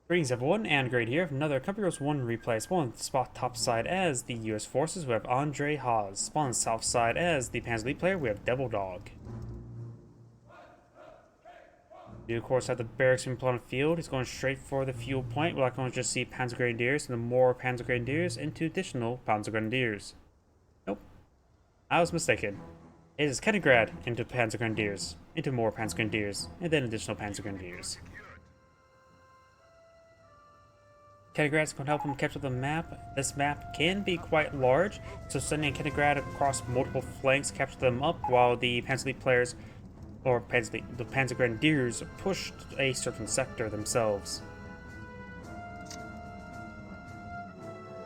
Greetings everyone, Andryhaz here, another Company Heroes 1 replay. Spawn on the spot top side as the US forces, we have Andryhaz. Spawn on the south side as the Panzer lead player, we have Devil Dog. We of course have the barracks being put on the field. He's going straight for the fuel point. We're not going to just see Panzer Grenadiers and then more Panzer Grenadiers into additional Panzer Grenadiers. Nope, I was mistaken. It is Kenigrad into Panzer Grenadiers, into more Panzer Grenadiers, and then additional Panzer Grenadiers. Kenigrad's going to help him capture the map. This map can be quite large, so sending Kenigrad across multiple flanks, capture them up, while the Panzer League players, or the Panzer Grenadiers, pushed a certain sector themselves.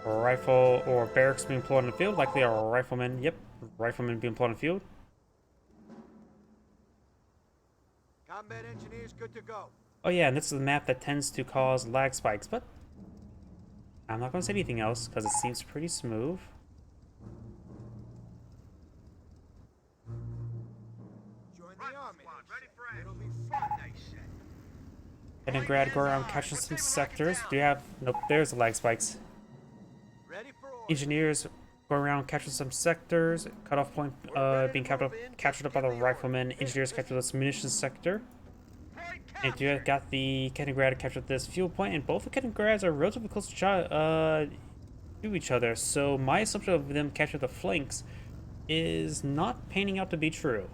A rifle or barracks being employed on the field, likely a rifleman. Yep, rifleman being employed on the field. Combat engineers good to go. Oh yeah, and this is a map that tends to cause lag spikes, but I'm not going to say anything else because it seems pretty smooth. Join the army. It'll be fun, they say. Kenigrad go around catching some sectors. Do you have... Nope, there's the lag spikes. Ready for orders. Engineers go around catching some sectors. Cutoff point being captured up by the riflemen. Engineers capture this munitions sector. And you got the Kenigrad captured this fuel point, and both the Kenigrads are relatively close to each other. So my assumption of them capturing the flanks is not panning out to be true.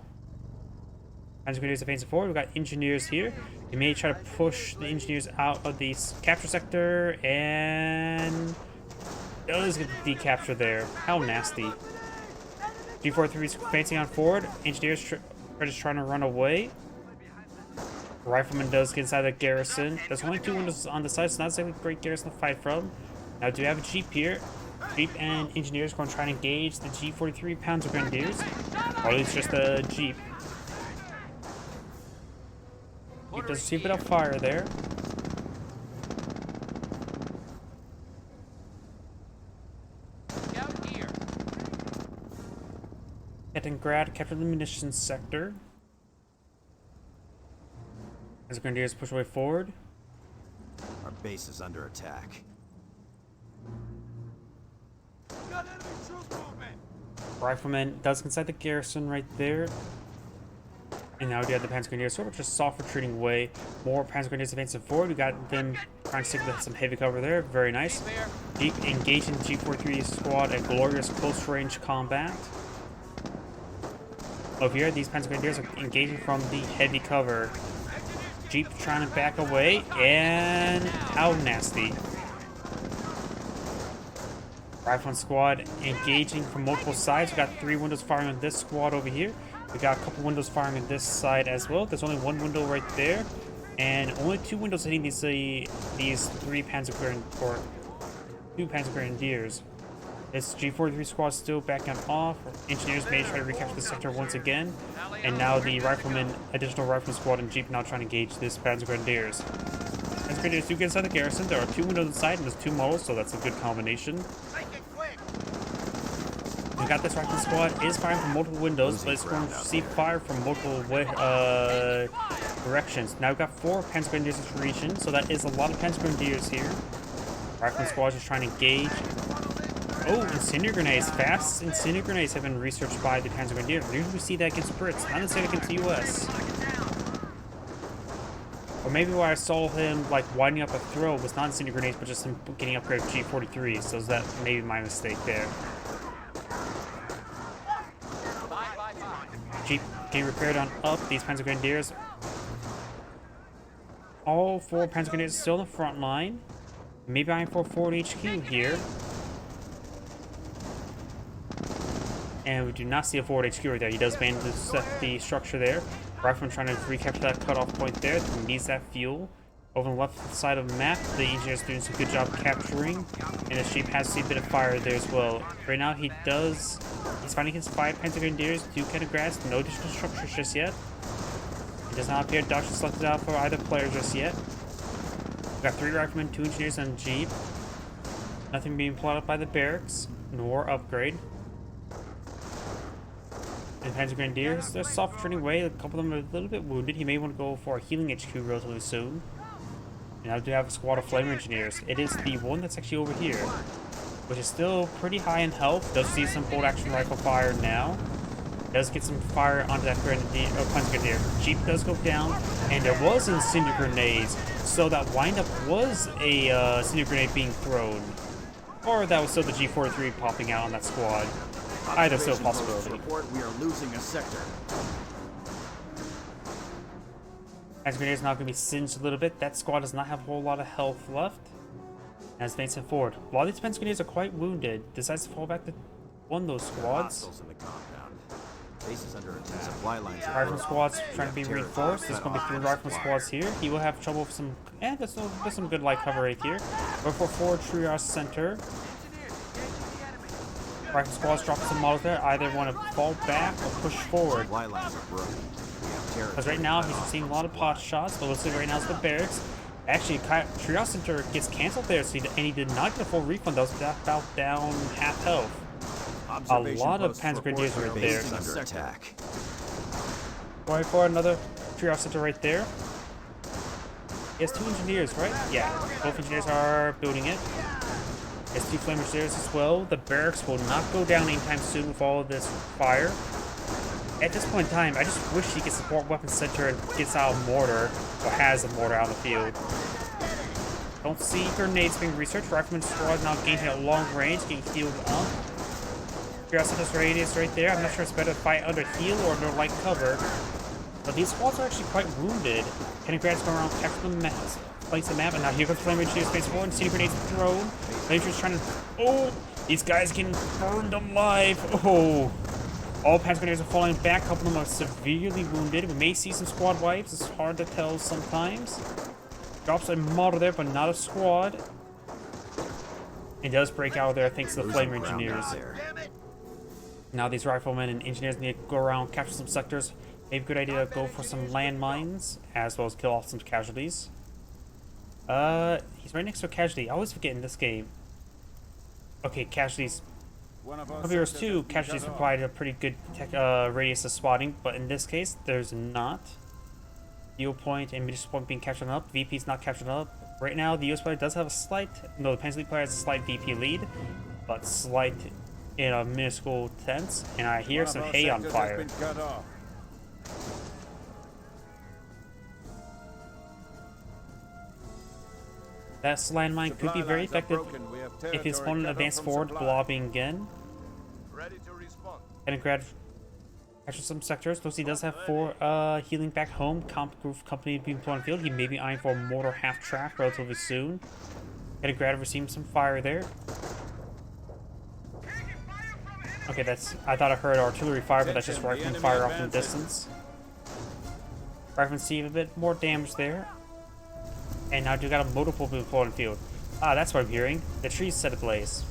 Panzer Grenadiers advancing forward. We got engineers here. They may try to push the engineers out of the capture sector, and does get the decapture there. How nasty! G43 is advancing on forward. Engineers are just trying to run away. Rifleman does get inside the garrison. There's only two windows on the side, so not exactly a great garrison to fight from. Now, do you have a Jeep here? Jeep and engineers going to try and engage the G43 Panzer Grenadiers. Or at least just a Jeep. Jeep does see a bit of fire there. Kenigrad captured the munitions sector. As the Grenadiers push away forward. Our base is under attack. Got enemy troop movement. Rifleman does inside the garrison right there. And now we have the Panzer Grenadiers sort of just soft retreating away. More Panzer Grenadiers advancing forward. We got them trying to stick with some heavy cover there. Very nice. Deep engaging the G43 squad at glorious close range combat. Over here, these Panzer Grenadiers are engaging from the heavy cover. Jeep trying to back away, and how nasty. Rifleman squad engaging from multiple sides. We got 3 windows firing on this squad over here. We got a couple windows firing on this side as well. There's only 1 window right there, and only 2 windows hitting these 3 Panzer or 2 Panzer Grenadiers. This G43 squad still backing off. Engineers may try to recapture the sector once again. And now the additional rifleman squad and Jeep now trying to engage this Panzer Grenadiers. Panzer Grenadiers do get inside the garrison. There are 2 windows inside and there's 2 models, so that's a good combination. We got this rifleman squad is firing from multiple windows, but it's going to see fire from multiple directions. Now we've got 4 Panzer Grenadiers in this region, so that is a lot of Panzer Grenadiers here. Rifleman squad is trying to engage. Oh, incendiary grenades. Fast incendiary grenades have been researched by the Panzer Grenadiers. Usually we see that against Brits, not necessarily against the US. Or maybe why I saw him like winding up a throw was not incendiary grenades, but just him getting upgraded to G43. So that may be my mistake there. Jeep getting repaired on up. These Panzer Grenadiers. All 4 Panzer Grenadiers still in the front line. Maybe I'm for forward HQ here. And we do not see a forward HQ right there. He does manage to set the structure there. Rifleman trying to recapture that cutoff point there. He needs that fuel. Over on the left side of the map, the engineer's doing some good job capturing. And the Jeep has seen a bit of fire there as well. Right now he's fighting against 5 Panzer Grenadiers, 2 Kenigrads, no additional structures just yet. He does not appear dodge selected out for either player just yet. We've got 3 riflemen, 2 engineers, and a Jeep. Nothing being plotted by the barracks, nor upgrade. And Panzer Grenadiers, they're soft turning away. A couple of them are a little bit wounded. He may want to go for a healing HQ relatively soon. And I do have a squad of flame engineers. It is the one that's actually over here, which is still pretty high in health. Does see some bolt action rifle fire now. Does get some fire onto that grenadier, Panzer grenadier. Jeep does go down, and there was incendiary grenades, so that windup was a incendiary grenade being thrown, or that was still the G43 popping out on that squad. Either still a possibility. Report we are losing a sector. Panzer grenadier is now going to be singed a little bit. That squad does not have a whole lot of health left. As advancing forward, a lot of these Panzer grenadiers are quite wounded. Decides to fall back to one of those squads. Hostiles in the compound. Bases under attack. Supply lines are Rifle broken. squads trying to be reinforced. There's going to be 3 rifle squads here. He will have trouble with some. There's some good light cover right here. Go for forward triage center. Rifle squads drop some models there. Either want to fall back or push forward. Supply lines are broken. Because right now he's receiving a lot of pot shots. But let's see, right now it's the barracks. Actually, triage center gets canceled there, so he did not get a full refund. That was about down half health. A lot of Panzer grenadiers right there. Under attack. Going for another triage center right there. He has 2 engineers, right? Yeah, both engineers are building it. He has 2 flame engineers as well. The barracks will not go down anytime soon with all of this fire. At this point in time, I just wish he could support weapons center and gets out a mortar, or has a mortar out in the field. Don't see grenades being researched. Rifleman squad now gaining at long range, getting healed up. Curiosity's radius right there. I'm not sure it's better to fight under heal or under light cover. But these squads are actually quite wounded. Kenny-Grad's going around, capture the map, place the map, and now here comes Flame Engineer space forward, CD grenades thrown. Flame Engineer's trying to. Oh! These guys getting burned alive. Oh! All Panzer grenadiers are falling back. A couple of them are severely wounded. We may see some squad wipes. It's hard to tell sometimes. Drops a model there, but not a squad. It does break out there thanks to the Flame Engineers. Now these riflemen and engineers need to go around, capture some sectors. Maybe a good idea to go for some landmines, as well as kill off some casualties. He's right next to a casualty. I always forget in this game. Okay, casualties. Of yours too, casualties provide a pretty good radius of spotting, but in this case, there's not. Deal point and munitions point being captured up. VP's not captured up. Right now, the US player does have a slight. No, the Panzer League player has a slight VP lead, but slight in a minuscule sense. And I hear some hay on fire. That landmine could be very effective if his opponent advances forward, blobbing again. And grab capture some sectors. Though he does have 4 healing back home. Group company being put on field. He may be eyeing for a mortar half track relatively soon. And grab receiving some fire there. Okay, that's. I thought I heard artillery fire, but that's just rifleman fire off in the distance. Rifleman see a bit more damage there. And now you got a multiple being put on field. Ah, that's what I'm hearing. The tree's set ablaze.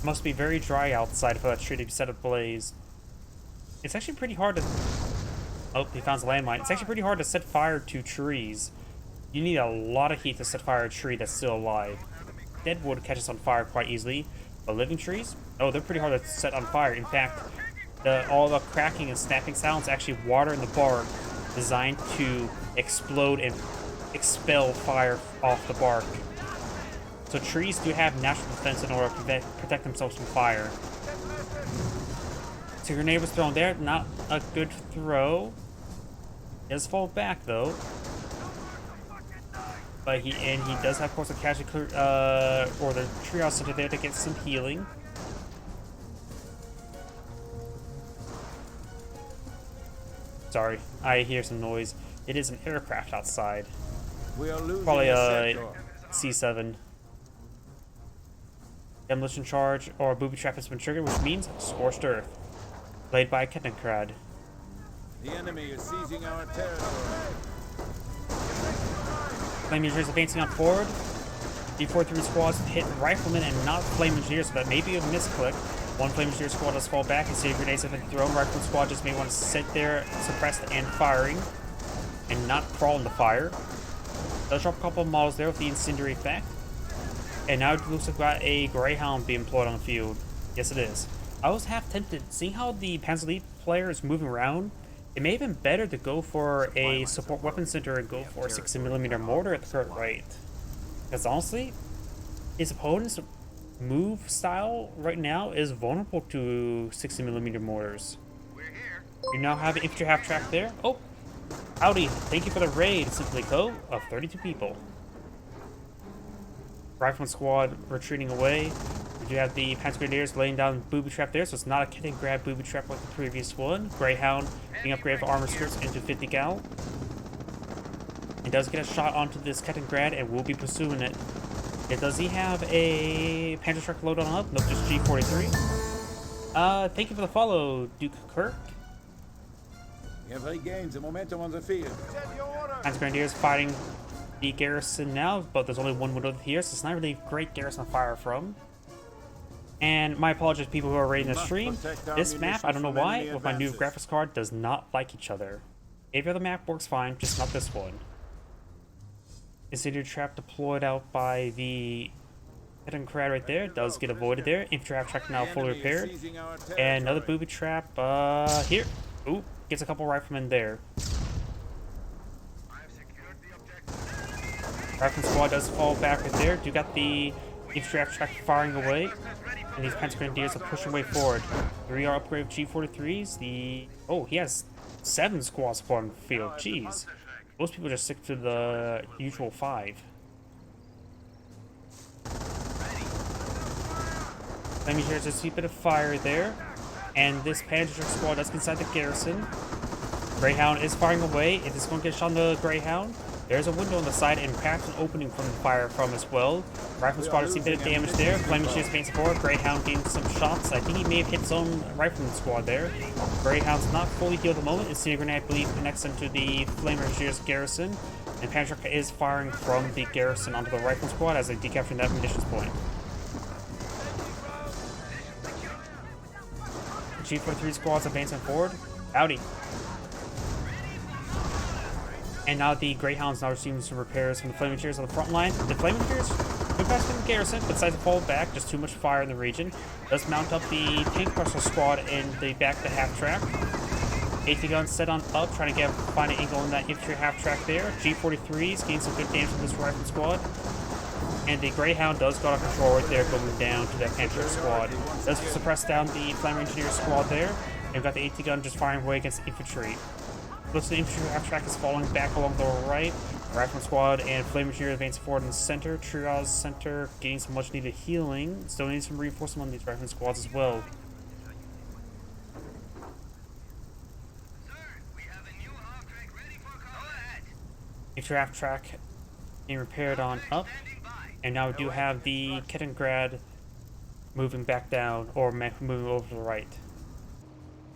Must be very dry outside for that tree to be set ablaze. It's actually pretty hard to. Oh, he found a landmine. It's actually pretty hard to set fire to trees. You need a lot of heat to set fire to a tree that's still alive. Dead wood catches on fire quite easily, but living trees? Oh, they're pretty hard to set on fire. In fact, all the cracking and snapping sounds actually water in the bark, designed to explode and expel fire off the bark. So trees do have natural defense in order to protect themselves from fire. So grenade was thrown there, not a good throw. He does fall back though. But he does have, of course, a casualty or the triage center there to get some healing. Sorry, I hear some noise. It is an aircraft outside. We are losing Probably a a sector. C7. Demolition charge or booby trap has been triggered, which means scorched earth. Played by Kettenkrad. The enemy is seizing our territory. Flame engineers advancing on forward. D43 squads hit riflemen and not flame engineers, so that may be a misclick. One flame engineer squad does fall back and city grenades have been thrown. Rifleman squad just may want to sit there, suppressed and firing, and not crawl in the fire. Does drop a couple of models there with the incendiary effect. And now it looks like we've got a Greyhound being employed on the field. Yes, it is. I was half tempted, seeing how the Panzer League player is moving around. It may have been better to go for a support weapon center and go for a 60mm mortar at the current rate. Because honestly, his opponent's move style right now is vulnerable to 60mm mortars. You now have an infantry half track there. Oh, howdy. Thank you for the raid, Simply Co. of 32 people. Rifleman squad retreating away. We do have the Panzer Grenadiers laying down booby trap there, so it's not a kit and grab booby trap like the previous one. Greyhound being upgraded for armor skirts into 50 cal. It does get a shot onto this Kettengrad and will be pursuing it. Does he have a Panzer truck load on up? Nope, just G43. Thank you for the follow, Duke Kirk. We have regained the momentum on the field. Panzer Grenadiers fighting the garrison now, but there's only one window here, so it's not really a great garrison to fire from. And my apologies to people who are raiding the stream. This map, I don't know why, with my new graphics card, does not like each other. Every other map works fine, just not this one. Incendiary trap deployed out by the Kettengrad right there. Does get avoided there. Infantry half track now fully repaired. And another booby trap here. Ooh, gets a couple riflemen there. Rifleman squad does fall back right there. Do got the infantry half track firing away. And these Panzer Grenadiers are pushing way forward. 3 are upgrade G43s. Oh, he has 7 squads support on the field. Jeez. Most people just stick to the usual 5. Let me hear just a bit of fire there. And this Panzer squad does get inside the garrison. Greyhound is firing away. It is going to get shot on the Greyhound. There's a window on the side and perhaps an opening from the fire from as well. Rifleman squad has seen a bit of damage there. Flaming Shields being support. Greyhound getting some shots. I think he may have hit his own Rifleman squad there. Greyhound's not fully healed at the moment. Incendiary grenade, I believe, connects him to the Flaming Shields garrison. And Panzer is firing from the garrison onto the Rifleman squad as they decapture that munitions point. G43 squads advancing forward. Howdy. And now the Greyhounds now receiving some repairs from the Flaming Cheers on the front line. The Flaming Cheers good pass from the garrison, but decides to fall back. Just too much fire in the region. Does mount up the tank crusher squad in the back to half track. 80 guns set on up, trying to find an angle in that infantry half track there. G43s getting some good damage from this rifle squad. And the Greyhound does go out of control right there, going down to that Panther squad. Does suppress down the Flaming Engineer squad there. And we've got the 80 gun just firing away against infantry. Looks like the infantry half track is falling back along the right. Rifleman squad and Flame Engineer advancing forward in the center. Triage center getting some much needed healing. Still needs some reinforcement on these Rifleman squads as well. Infantry half track being repaired on up. And now we do have the Kettengrad moving back down, or moving over to the right.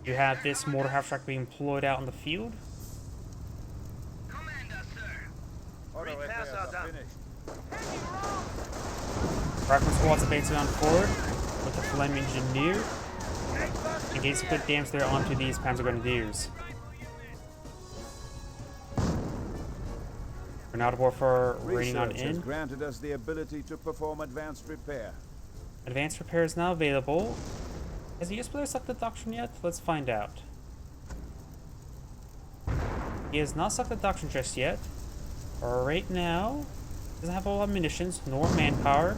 You have this mortar half track being deployed out in the field. Rifleman squad's advancing on forward with the Flame Engineer. And getting some good damage there onto these Panzer Grenadiers. Grenadier Warfare raining on in. Has granted us the ability to perform advanced repair. Advanced repair is now available. Has the US player sucked the doctrine yet? Let's find out. He has not sucked the doctrine just yet. Right now, doesn't have a lot of munitions nor manpower.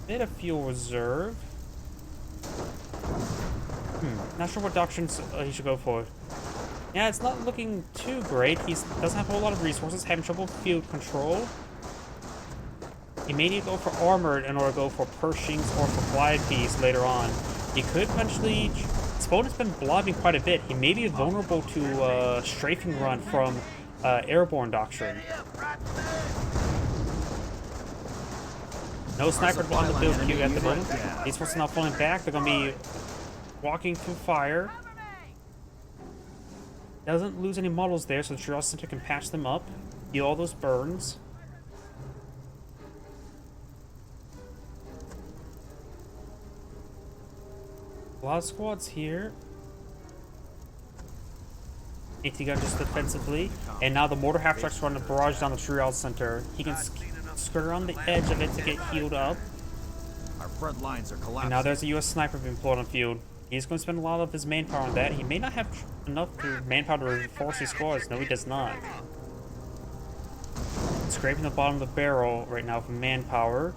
Bit of fuel reserve. Not sure what doctrines he should go for. Yeah, it's not looking too great. He doesn't have a whole lot of resources, having trouble with field control. He may need to go for armored in order to go for Pershings or for glide piece later on. He could potentially... His opponent's been blobbing quite a bit. He may be vulnerable to strafing run from airborne doctrine. No sniper on the build queue at the moment. These forces are not falling back. They're going to be walking through fire. Doesn't lose any models there, so the Triage Center can patch them up. Heal all those burns. A lot of squads here. 80 gun just defensively. And now the mortar half track's running a barrage down the Triage Center. He can skirt around the edge of it to get healed up. Our front lines are collapsing. And now there's a US sniper being deployed on field. He's going to spend a lot of his manpower on that. He may not have enough manpower to reinforce these squads? No, he does not. Scraping the bottom of the barrel right now for manpower.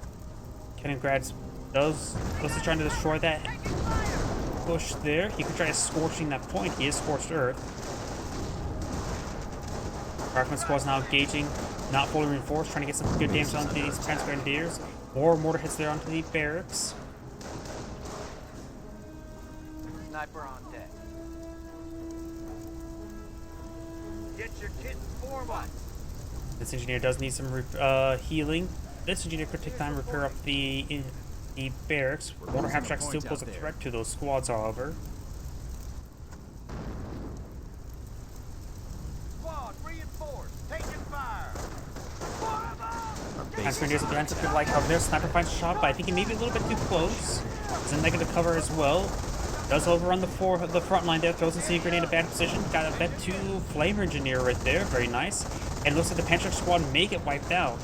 Kaliningrad does he trying to destroy that push there. He could try scorching that point. He is scorched earth. Rifleman squad's now engaging, not fully reinforced, trying to get some good damage onto these Panzer Grenadiers. More mortar hits there onto the barracks. Sniper on deck. Get your kit and form up. This engineer does need some healing. This engineer could take time to repair up the barracks. Mortar half-track still pose a threat to those squads, however. Squad, reinforced. Taking fire. Panzer Grenadiers behind to like how their sniper finds a shot, but I think he may be a little bit too close. It's a negative cover as well. Does overrun the front line there, throws a sneak grenade in a bad position. Got a vet 2 flamer engineer right there, very nice. And looks like the Panzer squad may get wiped out.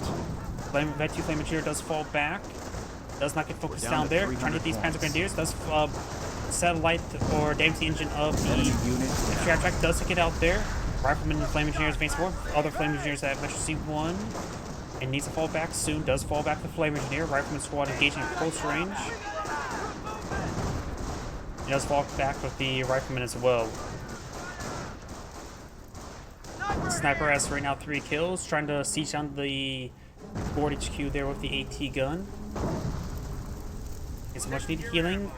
Vet 2 flame engineer does fall back. Does not get focused down there. Trying to hit these Panzer Grenadiers. Does satellite or damage the engine of the trap track. Does get out there. Rifleman and flame engineers advance forward. Other flame engineers at Metro C1. And needs to fall back soon. Does fall back the flame engineer. Rifleman squad engaging at close range. He does fall back with the rifleman as well. Sniper has right now 3 kills. Trying to siege down the board HQ there with the AT gun. Gets some much needed healing.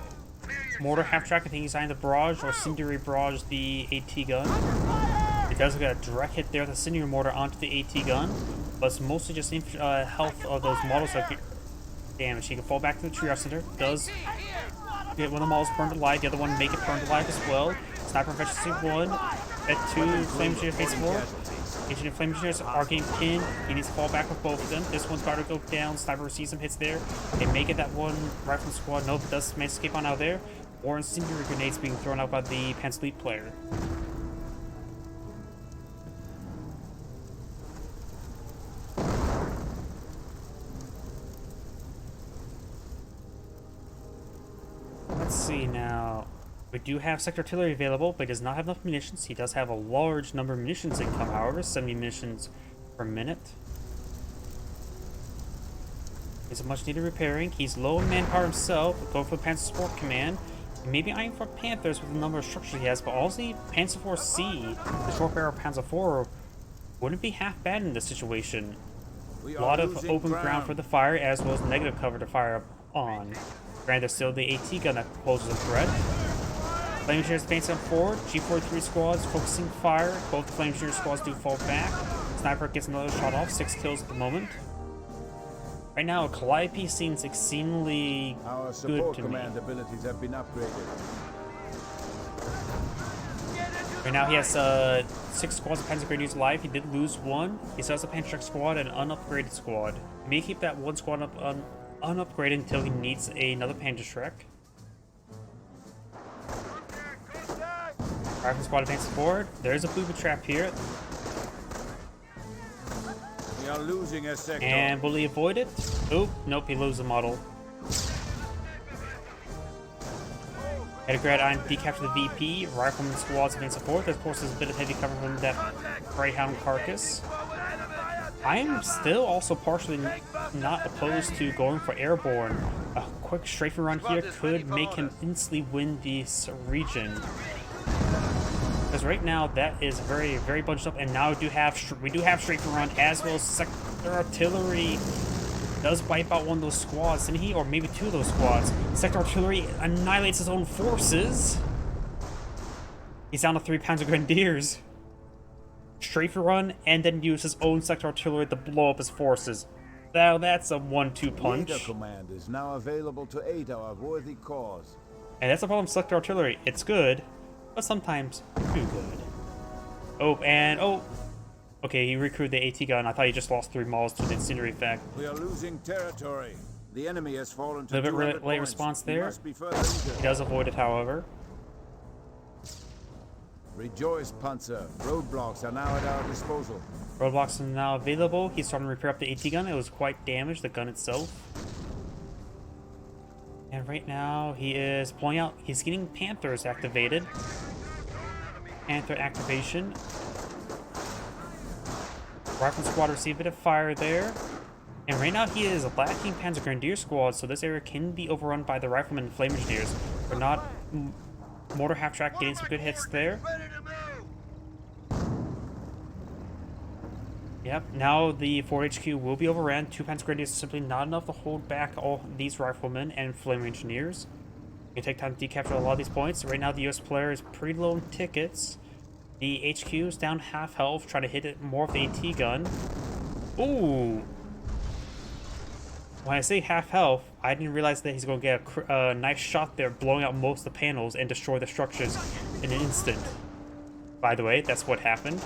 Mortar half-track, I think he's eyeing the barrage or Cindery barrage the AT gun. It does get a direct hit there with the Cindery mortar onto the AT gun. But it's mostly just health of those models that get damaged. He can fall back to the triage center. Does get one of the models burned alive. The other one make it burned alive as well. Sniper efficiency 1. At 2 flame engineer face 4. Agent flame engineers are getting pinned. He needs to fall back with both of them. This one's about to go down. Sniper receives some hits there. They make it that one rifle squad. Nope, does manage to escape on out there. Or incendiary grenades being thrown out by the Panzer Elite player. Let's see now. We do have sector artillery available, but he does not have enough munitions. He does have a large number of munitions income, however, 70 munitions per minute. He's a much needed repairing. He's low in manpower himself, going for the Panzer Support Command. Maybe eyeing for Panthers with the number of structures he has, but also Panzer IV C, the short barrel Panzer IV, wouldn't be half bad in this situation. A lot of open ground for the fire, as well as negative cover to fire on. Granted, there's still the AT gun that poses a threat. Flame engineers advance on forward. G43 squads focusing fire. Both the flame engineer squads do fall back. Sniper gets another shot off. 6 kills at the moment. Right now, Calliope seems exceedingly Our good support to me. command abilities have been upgraded. Right now, he has 6 squads of Panzer Grenadiers alive. He did lose 1. He still has a Panzer squad and an unupgraded squad. He may keep that 1 squad unupgraded until he needs another Panzer. Rifle squad advances forward. There's a booby trap here. We are losing a sector. And will he avoid it? Oh, nope, he loses the model. Kaliningrad Iron decapture the VP. Rifleman squads advance forward. Of course, there's a bit of heavy cover from that Greyhound carcass. I am still also partially not opposed to going for airborne. A quick strafing run here could make him instantly win this region. Because right now that is very, very bunched up, and now we do have strafing run as well as sector artillery does wipe out one of those squads, didn't he? Or maybe 2 of those squads. Sector artillery annihilates his own forces. He's down to 3 Panzer Grenadiers. Strafer run, and then use his own sector artillery to blow up his forces. Now that's a 1-2 punch. Leader command is now available to aid our worthy cause. And that's the problem with sector artillery. It's good, but sometimes too good. Oh, and oh. Okay, he recruited the AT gun. I thought he just lost 3 models to the incendiary effect. We are losing territory. The enemy has fallen to A little bit 200 late points. response We there. must be further injured. He does avoid it, however. Rejoice, Panzer. Roadblocks are now at our disposal. Roadblocks are now available. He's starting to repair up the AT gun. It was quite damaged, the gun itself. And right now, he is pulling out. He's getting Panthers activated. Panther activation. Rifleman squad received a bit of fire there. And right now he is lacking Panzer Grenadier squad, so this area can be overrun by the Riflemen and Flame Engineers. But not Mortar half-track getting some good hits there. Yep, now the Fort HQ will be overrun. 2 Panzer Grenadiers is simply not enough to hold back all these Riflemen and Flame Engineers. You take time to decapture a lot of these points. Right now the US player is pretty low in tickets. The HQ is down half health, trying to hit it more of the AT gun. Ooh! When I say half health, I didn't realize that he's going to get a nice shot there, blowing out most of the panels and destroy the structures in an instant. By the way, that's what happened.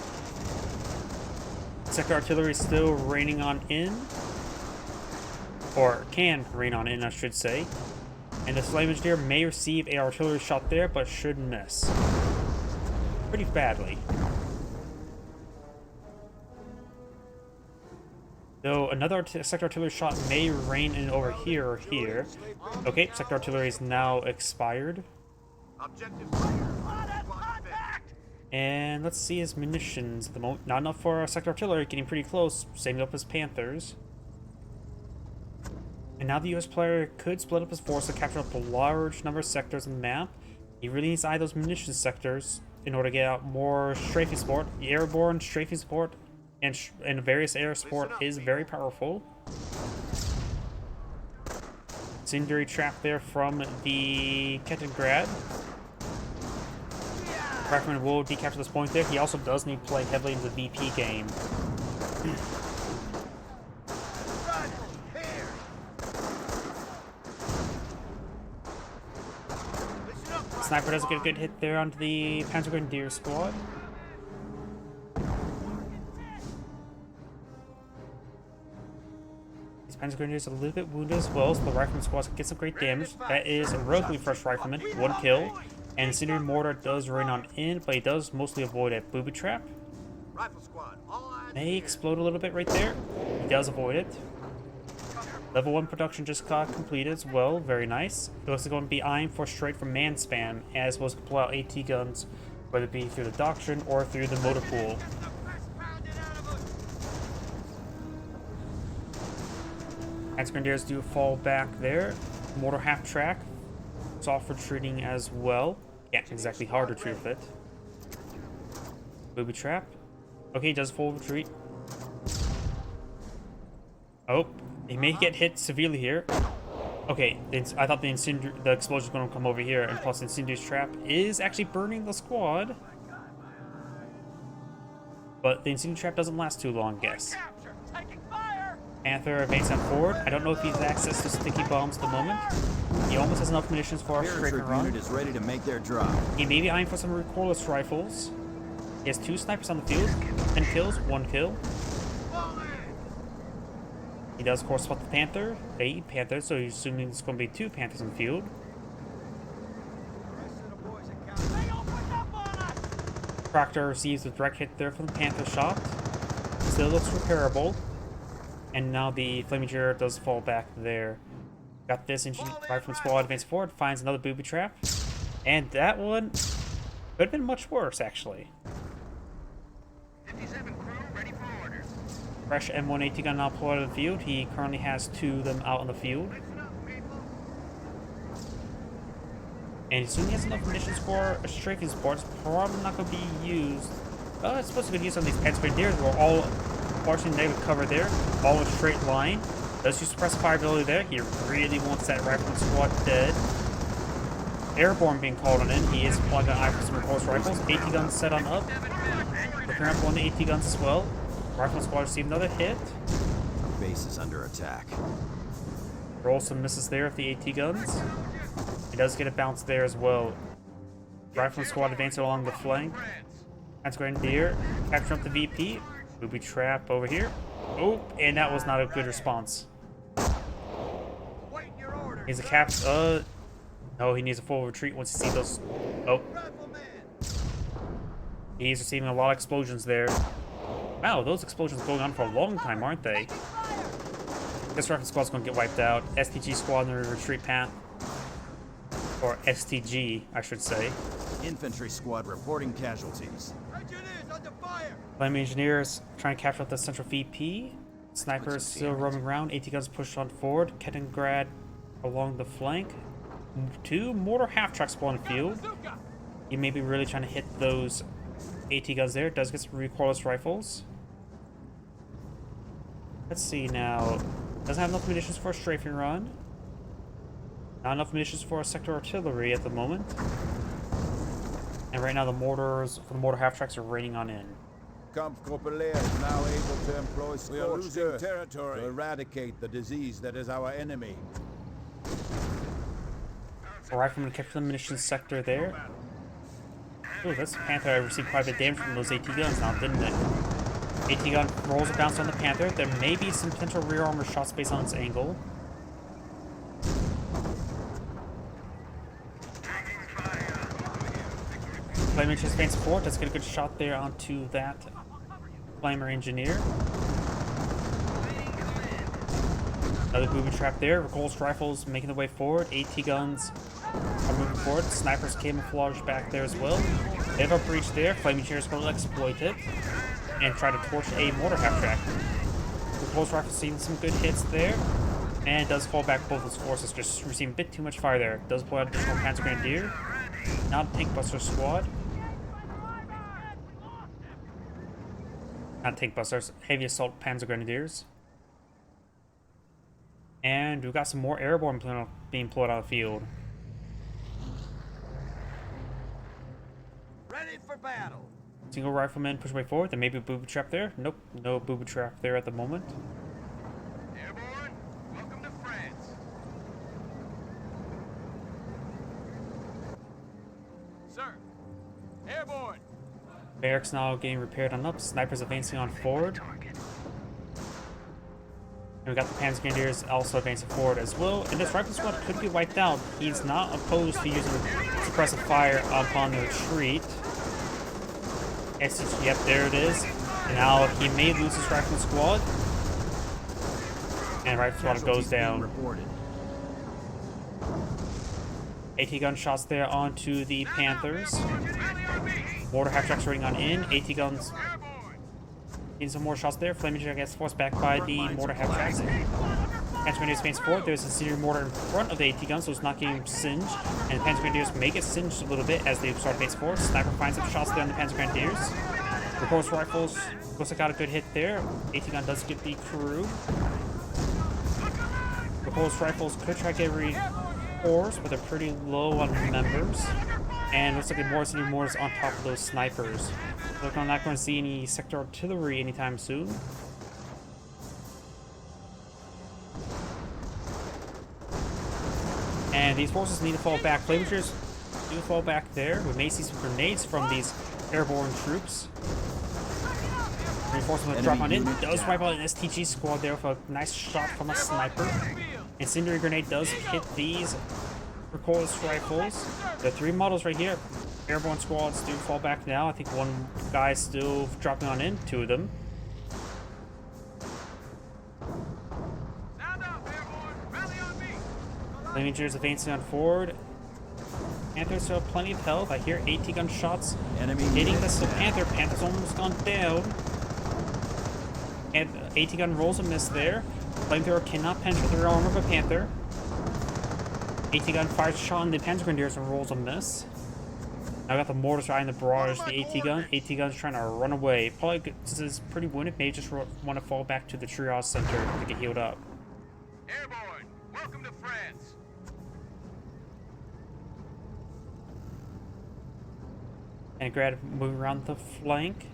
Sector artillery is still raining on in. Or can rain on in, I should say. And the Flame Engineer may receive an artillery shot there, but should miss. Pretty badly. Though another sector artillery shot may rain in over here or here. Okay, sector artillery is now expired. And let's see his munitions at the moment. Not enough for sector artillery, getting pretty close, saving up his Panthers. And now the US player could split up his force to capture up a large number of sectors on the map. He really needs to eye those munitions sectors in order to get out more strafing support. The airborne strafing support and various air support is very powerful. Incendiary trap there from the Kettengrad. Rifleman will decapture this point there. He also does need to play heavily into the VP game. Sniper does get a good hit there onto the Panzer Grenadier squad. These Panzer Grenadiers are a little bit wounded as well, so the Rifleman squad can get some great damage. That is a relatively fresh Rifleman, 1 kill. And Incendiary Mortar does rain on in, but he does mostly avoid a booby trap. May explode a little bit right there. He does avoid it. Level 1 production just got completed as well. Very nice. It looks like going to be eyeing for straight from man span, as well as pull out AT guns, whether it be through the doctrine or through the motor pool. Panzer Grenadiers do fall back there. Mortar half track. Soft retreating as well. Can't exactly hard retreat with it. Booby trap. Okay, he does full retreat. Oh, he may get hit severely here. Okay, I thought the explosion was going to come over here, and plus the Incendiary's trap is actually burning the squad. But the Incendiary trap doesn't last too long, I guess. Panther advancing forward. I don't know if he has access to sticky bombs at the moment. He almost has enough munitions for a straight run. Unit is ready to make their drop. He may be eyeing for some recoilless rifles. He has 2 snipers on the field. 10 kills, 1 kill. He does, of course, spot the Panther. A Panther, so he's assuming there's going to be 2 Panthers on the field. Proctor receives a direct hit there from the Panther shot. Still looks repairable. And now the Flaming Engineer does fall back there. Got this Rifleman squad advancing forward, finds another booby trap. And that one could have been much worse, actually. 57 crew ready for orders. Fresh M1 AT gun now pulled out of the field. He currently has 2 of them out on the field. And as soon as he has enough munitions for a strafing support, it's probably not going to be used. Well, it's supposed to be used on these Panzer Grenadiers. We're all partially negative cover there, all in a straight line. Does use suppressive fire ability there. He really wants that Rifleman squad dead. Airborne being called on in. He is plugging on eye for some recoilless rifles. AT guns set on up. Preparing for 1 AT guns as well. Rifleman squad received another hit. Base is under attack. Roll some misses there with the AT guns. He does get a bounce there as well. Rifleman squad advancing along the flank. Panzer Grenadier capturing up the VP. Booby trap over here. Oh, and that was not a good response. He's a cap. No, he needs a full retreat once he sees those. Oh. He's receiving a lot of explosions there. Wow, those explosions going on for a long time, aren't they? This Rifleman squad's going to get wiped out. STG squad in the retreat path. Or STG, I should say. Infantry squad reporting casualties. Engineers under fire! Flame engineers trying to capture up the central VP. Snipers still roaming around. AT guns pushed on forward. Kettengrad along the flank. 2 mortar half-track spawn field. He may be really trying to hit those AT guns there. Does get some recoilless rifles. Let's see now. Doesn't have enough munitions for a strafing run. Not enough munitions for a sector artillery at the moment. And right now the mortars for the mortar half-tracks are raining on in. Kampfgruppe Leer is now able to employ scorched earth territory to eradicate the disease that is our enemy. Rifleman captured the munitions sector there. Ooh, this Panther received quite a bit of damage from those AT guns now, didn't it? AT gun rolls a bounce on the Panther. There may be some potential rear armor shots based on its angle. Flame engineer advance forward. Let's get a good shot there onto that Flamer engineer. Another booby trap there. Recoils rifles making their way forward. AT guns are moving forward. Snipers camouflage back there as well. They have a breach there. Flame engineers will exploit it and try to torch a mortar half-track. Recoils rifles seeing some good hits there. And it does fall back both its forces, just receiving a bit too much fire there. Does pull out additional Panzer Grenadier. Not Tank Buster squad. Not Tank Busters, heavy assault Panzer Grenadiers. And we've got some more airborne being pulled out of the field. Ready for battle! Single rifleman push way forward. There may be a booby trap there. Nope, no booby trap there at the moment. Airborne, welcome to France. Sir, airborne! Barracks now getting repaired on up. Snipers advancing on forward. And we got the Panzer Grenadiers also advancing forward as well. And this rifle squad could be wiped out. He's not opposed to using suppressive fire upon the retreat. STG, yep, there it is. And now he may lose his rifle squad. And rifle squad goes down. Reported. AT gun shots there onto the Panthers. Mortar half-tracks running on in. AT guns getting some more shots there. Flame engineer gets forced back by the mortar half-tracks. Panzer Grenadiers advance forward. There's a senior mortar in front of the AT gun, so it's not getting singed. And the Panzer Grenadiers may get singed a little bit as they start advance forward. Sniper finds some shots there on the Panzer Grenadiers. Recoils rifles looks like got a good hit there. AT gun does get the crew. Recoils rifles could try to get reinforced, but they're pretty low on members. And looks like the more senior mortars on top of those snipers. Look, I'm not going to see any sector artillery anytime soon. And these forces need to fall back. Flamers do fall back there. We may see some grenades from these airborne troops. Reinforcement drop on in. Does wipe out an STG squad there with a nice shot from a sniper. Incendiary grenade does hit these recoilless rifles. The 3 models right here. Airborne squads do fall back now. I think one guy's still dropping on in. 2 of them. Flame engineers advancing on forward. Panthers still have plenty of health. I hear AT gun shots hitting this Panther. Panther's almost gone down. And AT gun rolls a miss there. Flamethrower cannot penetrate the rear armor of a Panther. AT gun fires a shot on the Panzer Grenadiers and rolls a miss. Now I got the mortars eyeing the barrage, the AT gun. AT gun's trying to run away. Probably, since it's pretty wounded, may just want to fall back to the triage center to get healed up. Airborne, welcome to France. And Grad moving around the flank.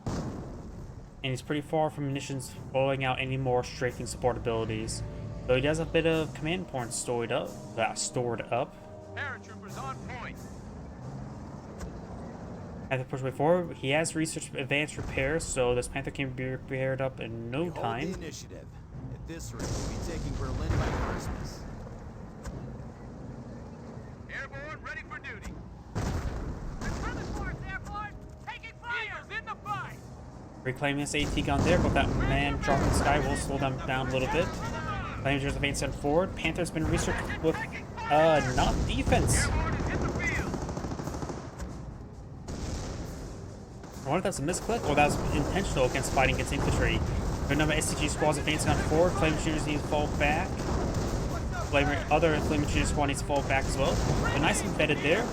And he's pretty far from munitions blowing out any more strafing support abilities. Though he does have a bit of command points stored up. Paratroopers on point. As to push way forward, he has researched advanced repairs, so this Panther can be repaired up in no time. Hold the initiative. At this rate, we'll be taking Berlin by Christmas. Airborne, ready for duty. Return the force, airborne. Taking fire. In the fight. Reclaiming this AT gun there, but that man dropping the sky will slow them down a little bit. Rangers advancing forward. Panther's been researched with not defense. Airborne is in the field. I wonder if that's a misclick or that was intentional against fighting against infantry. There are a number of SCG squads advancing on forward. Flame shooters need to fall back. Other flame shooter squad needs to fall back as well. They're nice and embedded there.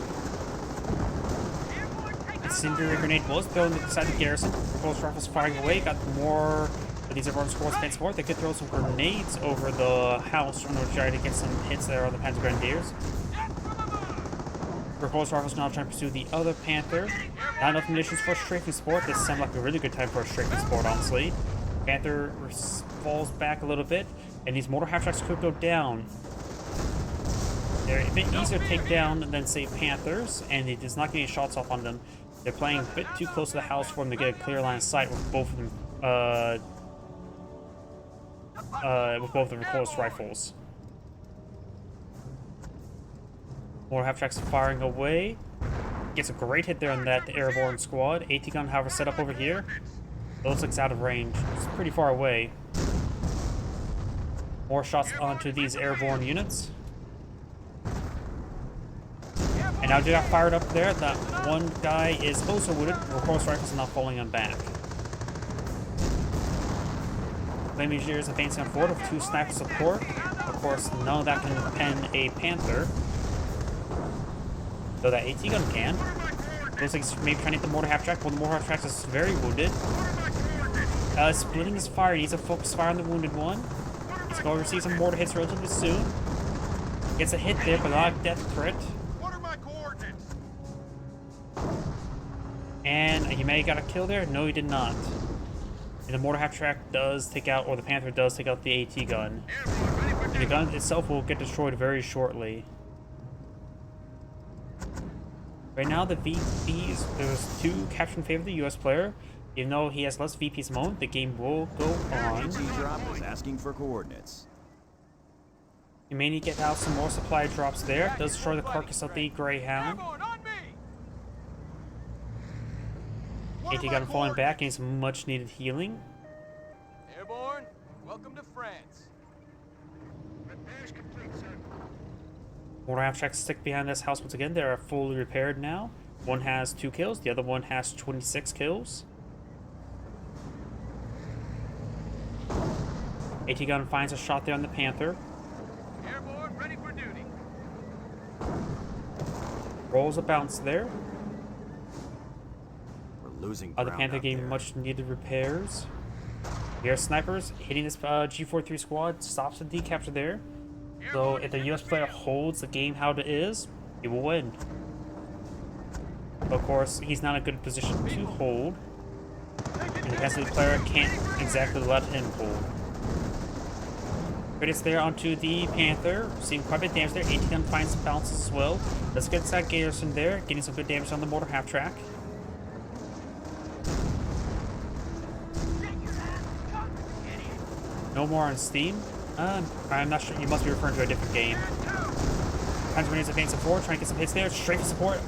Incendiary grenade was thrown inside the garrison. Repulse rifles firing away. Got more of these everyone squads advanced forward. They could throw some grenades over the house in order to try to get some hits there on the Panzer Grenadiers. Repulse rifles now trying to pursue the other Panther. Not enough munitions for strafing support. This sounds like a really good time for a strafing support, honestly. Panther falls back a little bit, and these mortar half-tracks could go down. They're a bit easier to take down than, say, Panthers, and it is not getting shots off on them. They're playing a bit too close to the house for them to get a clear line of sight with both of them, with both of the repulse rifles. More half-tracks firing away. Gets a great hit there on that airborne squad. AT gun, however, set up over here. It looks like it's out of range. It's pretty far away. More shots onto these airborne units. And now they got fired up there. That one guy is also wounded. Repulse rifles are not falling on back. Flame engineers advancing on forward with 2 sniper support. Of course, none of that can pen a Panther. Though that AT gun can. Looks like he's maybe trying to hit the mortar half-track. One of the mortar half-tracks is very wounded. Splitting his fire. He needs to focus fire on the wounded one. He's going to receive some mortar hits relatively soon. Gets a hit there, but not a death crit. What are my coordinates? And he may have got a kill there. No, he did not. And the mortar half-track does take out, or the Panther does take out the AT gun. And the gun itself will get destroyed very shortly. Right now, the VPs, there's 2 captured in favor of the US player. Even though he has less VPs at the moment, the game will go on. Drop is asking for coordinates. You may need to get out some more supply drops there. Does destroy the carcass of the Greyhound. AT gun falling back, needs some much needed healing. Airborne, welcome to France. Mortar half-tracks stick behind this house once again. They're fully repaired now. One has 2 kills, the other one has 26 kills. AT gun finds a shot there on the Panther. Airborne, ready for duty. Rolls a bounce there. We're losing The ground Panther out getting there. much needed repairs. Here are snipers hitting this G43 squad. Stops the decapture there. So if the US player holds the game how it is, he will win. Of course, he's not in a good position to hold. And the passive player can't exactly let him hold. Credits there onto the Panther. Seeing quite a bit of damage there. AT gun finds some bounces as well. Let's get that garrison there. Getting some good damage on the mortar half-track. No more on Steam. I'm not sure. You must be referring to a different game. Panzer Grenadiers advancing forward, trying to get some hits there. Strafing support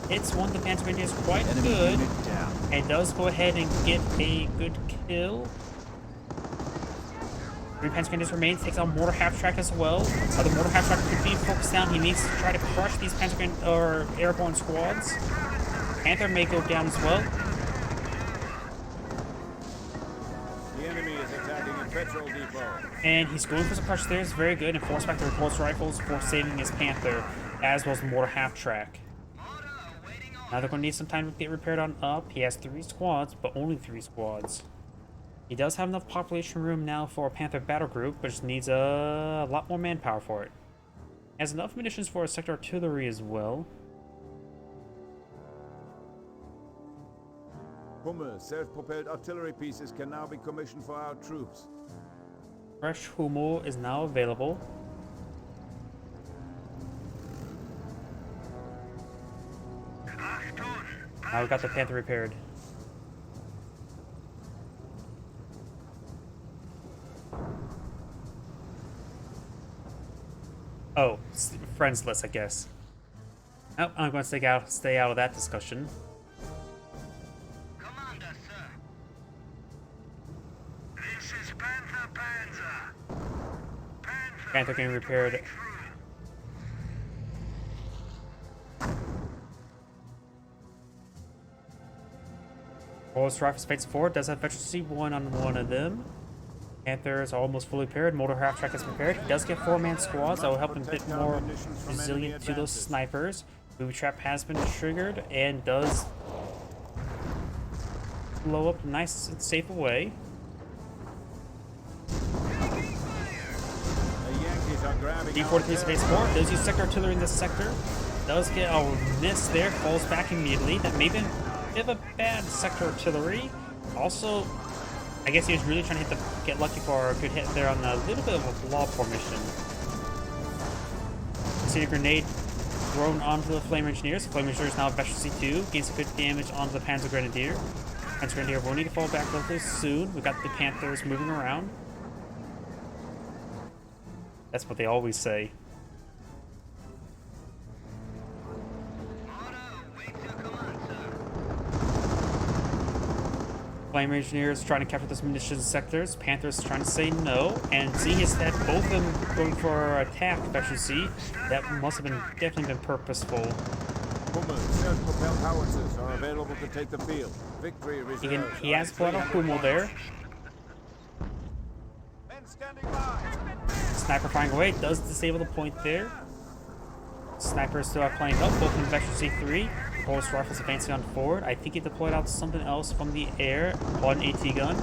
hits one of the Panzer Grenadiers quite Enemy good. unit down. And does go ahead and get a good kill. 3 Panzer Grenadiers remains, takes out mortar half-track as well. The mortar half-track could be focused down. He needs to try to crush these airborne squads. Panther may go down as well. The enemy is attacking a petrol depot. And he's going for some pressure there. It's very good. And force back the repulse rifles for saving his Panther, as well as the mortar half-track. Now they're going to need some time to get repaired on up. He has 3 squads, but only 3 squads. He does have enough population room now for a Panther battle group, but just needs a lot more manpower for it. Has enough munitions for a sector artillery as well. Hummel, self-propelled artillery pieces can now be commissioned for our troops. Fresh Hummel is now available. Now we've got the Panther repaired. Oh, friends list, I guess. Oh, I'm going to stay out of that discussion. Commander, sir. This is Panzer. Panther getting repaired. Pulse Rifles faces forward, does have efficiency 1 on one of them. Panthers are almost fully paired. Motor half track is prepared. He does get 4-man squads that will help him a bit more resilient to those snipers. Booby trap has been triggered and does blow up nice and safe away. D43 is base 4. Does use sector artillery in this sector. Does get a miss there. Falls back immediately. That may have been a bit of a bad sector artillery. Also, I guess he was really trying to get lucky for a good hit there on a little bit of a blob formation. See a grenade thrown onto the Flame Engineers. The Flame Engineers now have efficiency 2. Gains some good damage onto the Panzer Grenadier. Panzer Grenadier will need to fall back relatively soon. We've got the Panthers moving around. That's what they always say. Flame Engineers trying to capture those munitions sectors. Panthers trying to say no. And seeing his head, both of them going for attack efficiency. That must have been definitely been purposeful. Self-propelled howitzers are available to take the field. Victory reserved. He has put out a Hummel there. Men standing by. Sniper firing away. Does disable the point there. Snipers still are playing up. Both in efficiency 3. Pulse Rifles advancing on forward. I think he deployed out something else from the air. On an AT gun.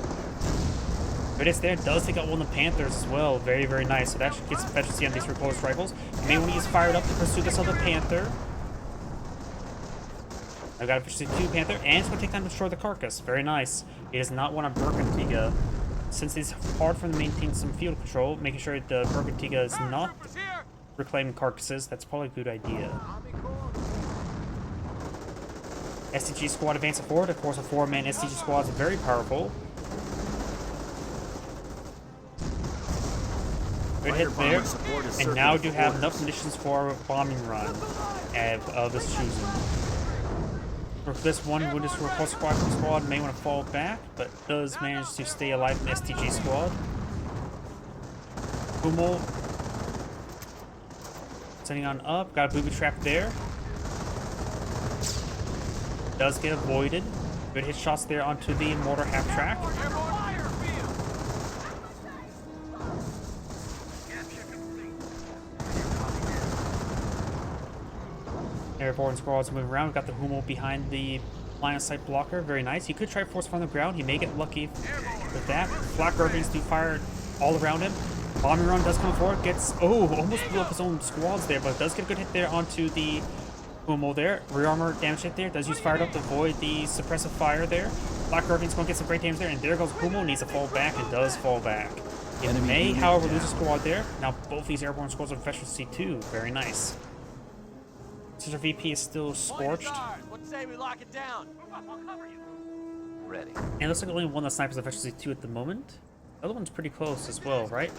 But it's there. Does take out one of the Panthers as well. Very, very nice. So that should get some efficiency on these Pulse Rifles. May want to use fired up to pursue this other Panther. I've got efficiency 2 Panther. And it's going to take time to destroy the carcass. Very nice. He does not want a Bergantiga. Since it's hard for him to maintain some field control, making sure the Bergantiga is not reclaiming carcasses, that's probably a good idea. STG squad advancing forward. Of course, a 4-man STG squad is very powerful. Good hit there. And now do have enough munitions for a bombing run of this choosing. For this one, wounded repulse squad may want to fall back, but does manage to stay alive in the STG squad. Hummel sending on up. Got a booby trap there. Does get avoided. Good hit shots there onto the mortar half track. Airborne squads moving around. Got the Hummel behind the line of sight blocker. Very nice. He could try force from the ground. He may get lucky with that. Flak Irvings do fire all around him. Bombing run does come forward. Gets almost blew up his own squads there, but does get a good hit there onto the Hummel there. Rear armor damage hit there. Does use fired up to avoid the suppressive fire there. Flak Irving's going to get some great damage there, and there goes Hummel. Needs to fall back and does fall back. It may, however, lose a squad there. Now both these airborne squads are efficiency 2. Very nice. Since our VP is still scorched. What say we lock it down? I'll cover you. Ready. And it looks like only one of the snipers efficiency 2 at the moment. The other one's pretty close as well, right?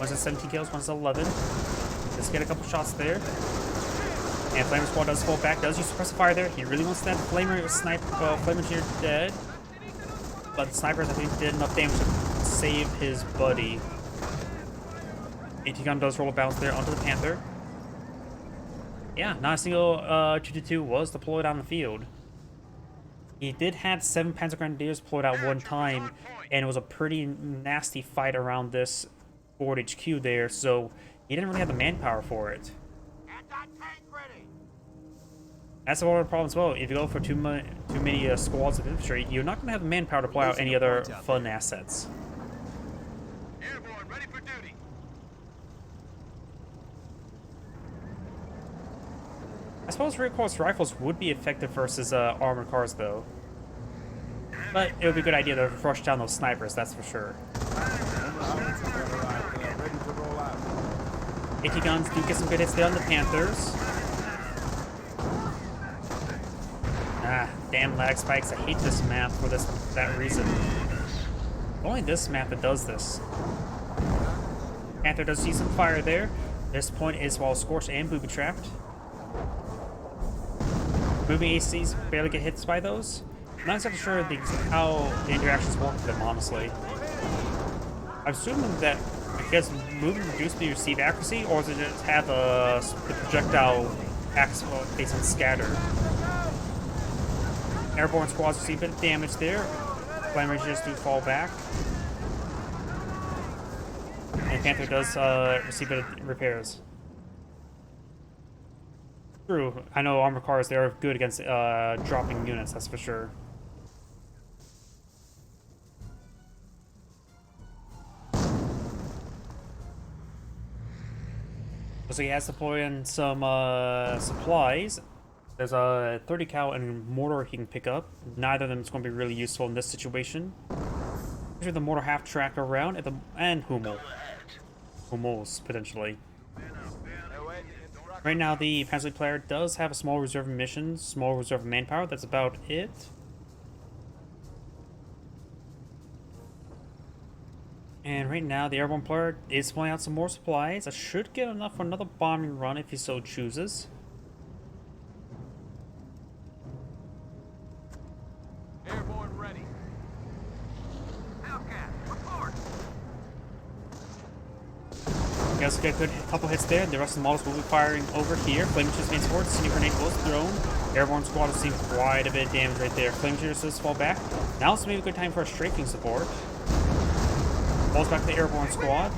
One's at 17 kills, one's at 11. Let's get a couple shots there. And Flamer Squad does fall back, does use suppressive fire there. He really wants that Flamer Engineer dead. But the snipers, I think, did enough damage to save his buddy. AT gun does roll a bounce there onto the Panther. Yeah, not a single 222 was deployed on the field. He did have 7 Panzer Grenadiers deployed at one time, and it was a pretty nasty fight around this forward HQ there, so he didn't really have the manpower for it. That's one of the problems as well. If you go for too many squads of infantry, you're not going to have the manpower to deploy out any other fun assets. Airborne, ready for duty. I suppose recourse rifles would be effective versus armored cars, though. But it would be a good idea to rush down those snipers, that's for sure. AT guns do get some good hits there on the Panthers. Ah, damn lag spikes. I hate this map for that reason. Only this map that does this. Panther does see some fire there. This point is while scorched and booby trapped. Moving ACs barely get hit by those. I'm not exactly sure how the interactions work with them, honestly. I'm assuming that because moving reduced the receive accuracy, or does it just have the projectile acts based on scatter? Airborne squads receive a bit of damage there. Flame Rangers do fall back. And Panther does receive a bit of repairs. True, I know armored cars, they are good against dropping units, that's for sure. So he has deployed in some supplies. There's a 30 cal and mortar he can pick up. Neither of them is going to be really useful in this situation. The mortar half track around and Hummels potentially. Right now, the Panzer player does have a small reserve of missions, small reserve of manpower. That's about it. And right now, the airborne player is pulling out some more supplies. I should get enough for another bombing run if he so chooses. Airborne ready. Hellcat, report. You guys get a good couple hits there. The rest of the models will be firing over here. Flame Shooters main support. Senior grenade was thrown. Airborne squad has seen quite a bit of damage right there. Flame Shooters does fall back. Now it's maybe a good time for a strafing support. Falls back to the airborne squad.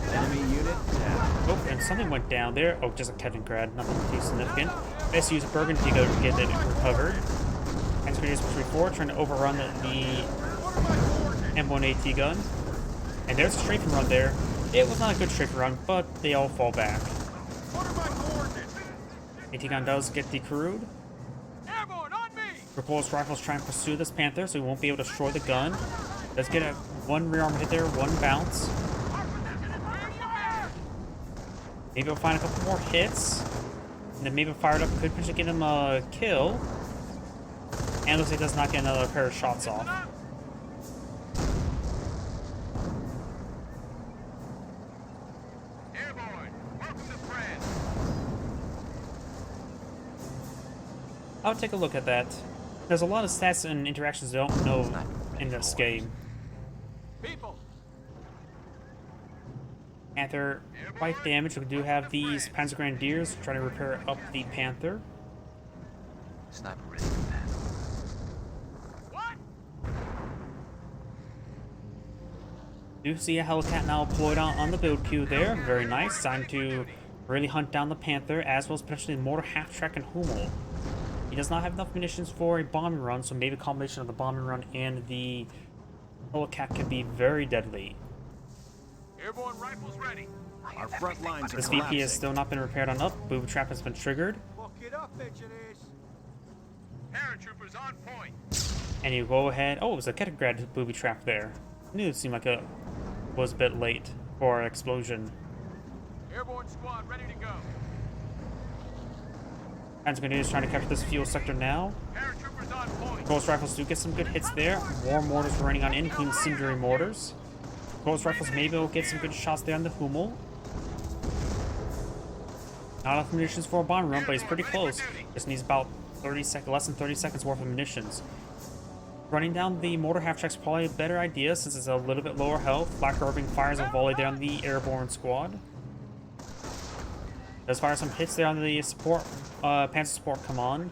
Enemy unit down. Oh, and something went down there. Oh, just a Kevin-grad. Nothing too significant. Best use a Burgundy to get it recovered. Executors push forward, trying to overrun the M1 AT gun. And there's a strafing run there. It was not a good strafing run, but they all fall back. AT gun does get decrewed. Airborne on me. Repulsed rifles try and pursue this Panther, so he won't be able to destroy the gun. Let's get one rear arm hit there, one bounce. Maybe we'll find a couple more hits. And then maybe fired up could potentially get him a kill. And looks like he does not get another pair of shots off. Airborne, welcome to France. I'll take a look at that. There's a lot of stats and interactions I don't know in this game. People. Panther, quite damaged. We do have these Panzer Grenadiers trying to repair up the Panther. Sniper ready for that. What? Do see a Hellcat now deployed on the build queue there. Very nice. Time to really hunt down the Panther, as well as potentially the mortar half-track and Hummel. He does not have enough munitions for a bombing run, so maybe a combination of the bombing run and the Hellcat could be very deadly. Airborne rifles ready. Our front lines are This collapsing. VP has still not been repaired on up. Booby trap has been triggered. Lock it up, engineers. Paratroopers on point. And you go ahead. Oh, it was a Ketagrad booby trap there. I knew it seemed like it was a bit late for an explosion. Airborne squad ready to go. Panzer Grenadiers trying to capture this fuel sector now. Paratroopers on point. Ghost rifles do get some good hits there. More mortars running on in, including incendiary mortars. Ghost rifles maybe will get some good shots there on the Hummel. Not enough munitions for a bomb run, but he's pretty close. Just needs about 30 seconds, less than 30 seconds worth of munitions. Running down the mortar half track's probably a better idea since it's a little bit lower health. Black Irving fires a volley there on the airborne squad. Does fire some hits there on the support, Panzer support come on.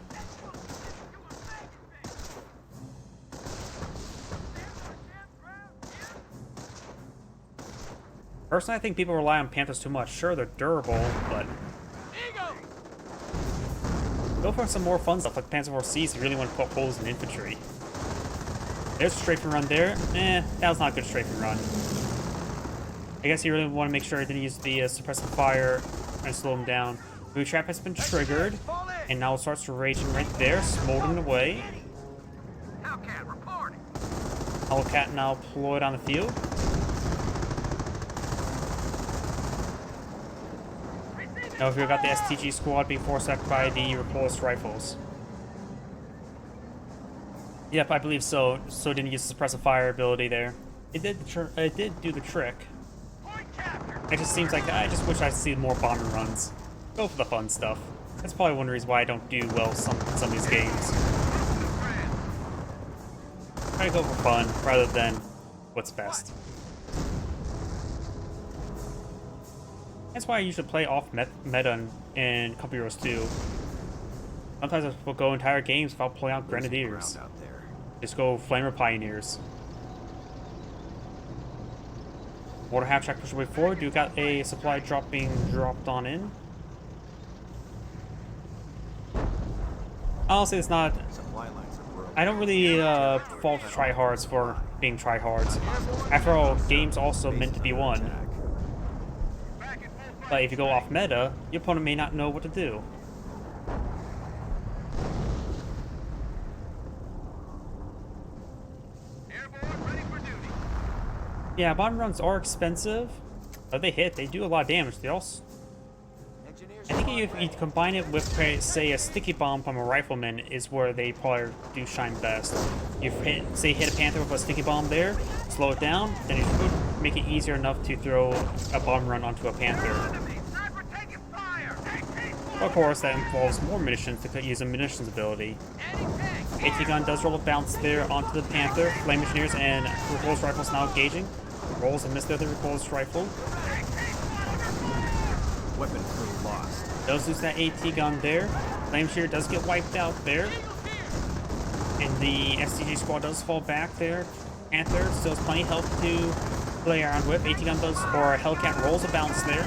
Personally, I think people rely on Panthers too much. Sure, they're durable, but go for some more fun stuff like Panzer IVs if you really want to put holes in infantry. There's a strafing run there. That was not a good strafing run. I guess you really want to make sure I didn't use the suppressive fire and slow him down. Booby trap has been triggered, and now it starts to raging right there, smoldering away. Hellcat reporting. Hellcat now deployed on the field. Now we've got the STG squad being forced back by the repulsed rifles. Yep, I believe so. So didn't use the suppressive fire ability there. It did do the trick. It just seems like I just wish I'd see more bombing runs. Go for the fun stuff. That's probably one reason why I don't do well some of these games. Try to go for fun rather than what's best. That's why I usually play off meta in Company Heroes 2. Sometimes we'll go entire games without pulling out Losing grenadiers. ground out there. Just go flamer pioneers. Water half track push away forward. You got a supply drop being dropped on in. Honestly, it's not. Supply lines are broken. I don't really fault tryhards for being tryhards. After all, games also meant to be won. Back in full flight. But if you go off meta, your opponent may not know what to do. Airborne, ready for duty. Yeah, bomb runs are expensive, but they hit. They do a lot of damage. They also, Engineers I think if you combine it with, say, a sticky bomb from a rifleman, is where they probably do shine best. You hit a Panther with a sticky bomb there, slow it down, then it would make it easier enough to throw a bomb run onto a Panther. Enemy sniper taking fire. Of course, that involves more munitions to use a munitions ability. AT gun does roll a bounce there onto the Panther. Flame engineers and recoilless rifles now engaging. Rolls and miss the other recoilless rifle. weapon crew lost. Does lose that AT gun there. Flame engineer does get wiped out there. And the STG squad does fall back there. Panther still has plenty of health to play around with. AT gun does, or Hellcat rolls a bounce there.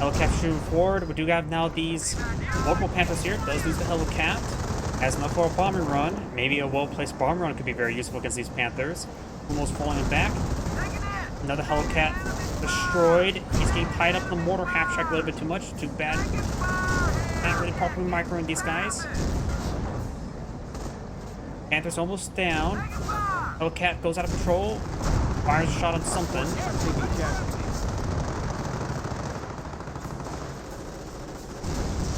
Hellcat shooting forward. We do have now these local Panthers here. Does lose the Hellcat. Has enough for a bombing run. Maybe a well-placed bomb run could be very useful against these Panthers. Almost falling him back. Another Hellcat destroyed. He's getting tied up in the mortar half track a little bit too much. Too bad. Not really properly microing these guys. Panther's almost down. Hellcat goes out of control. Fires a shot on something. Taking casualties.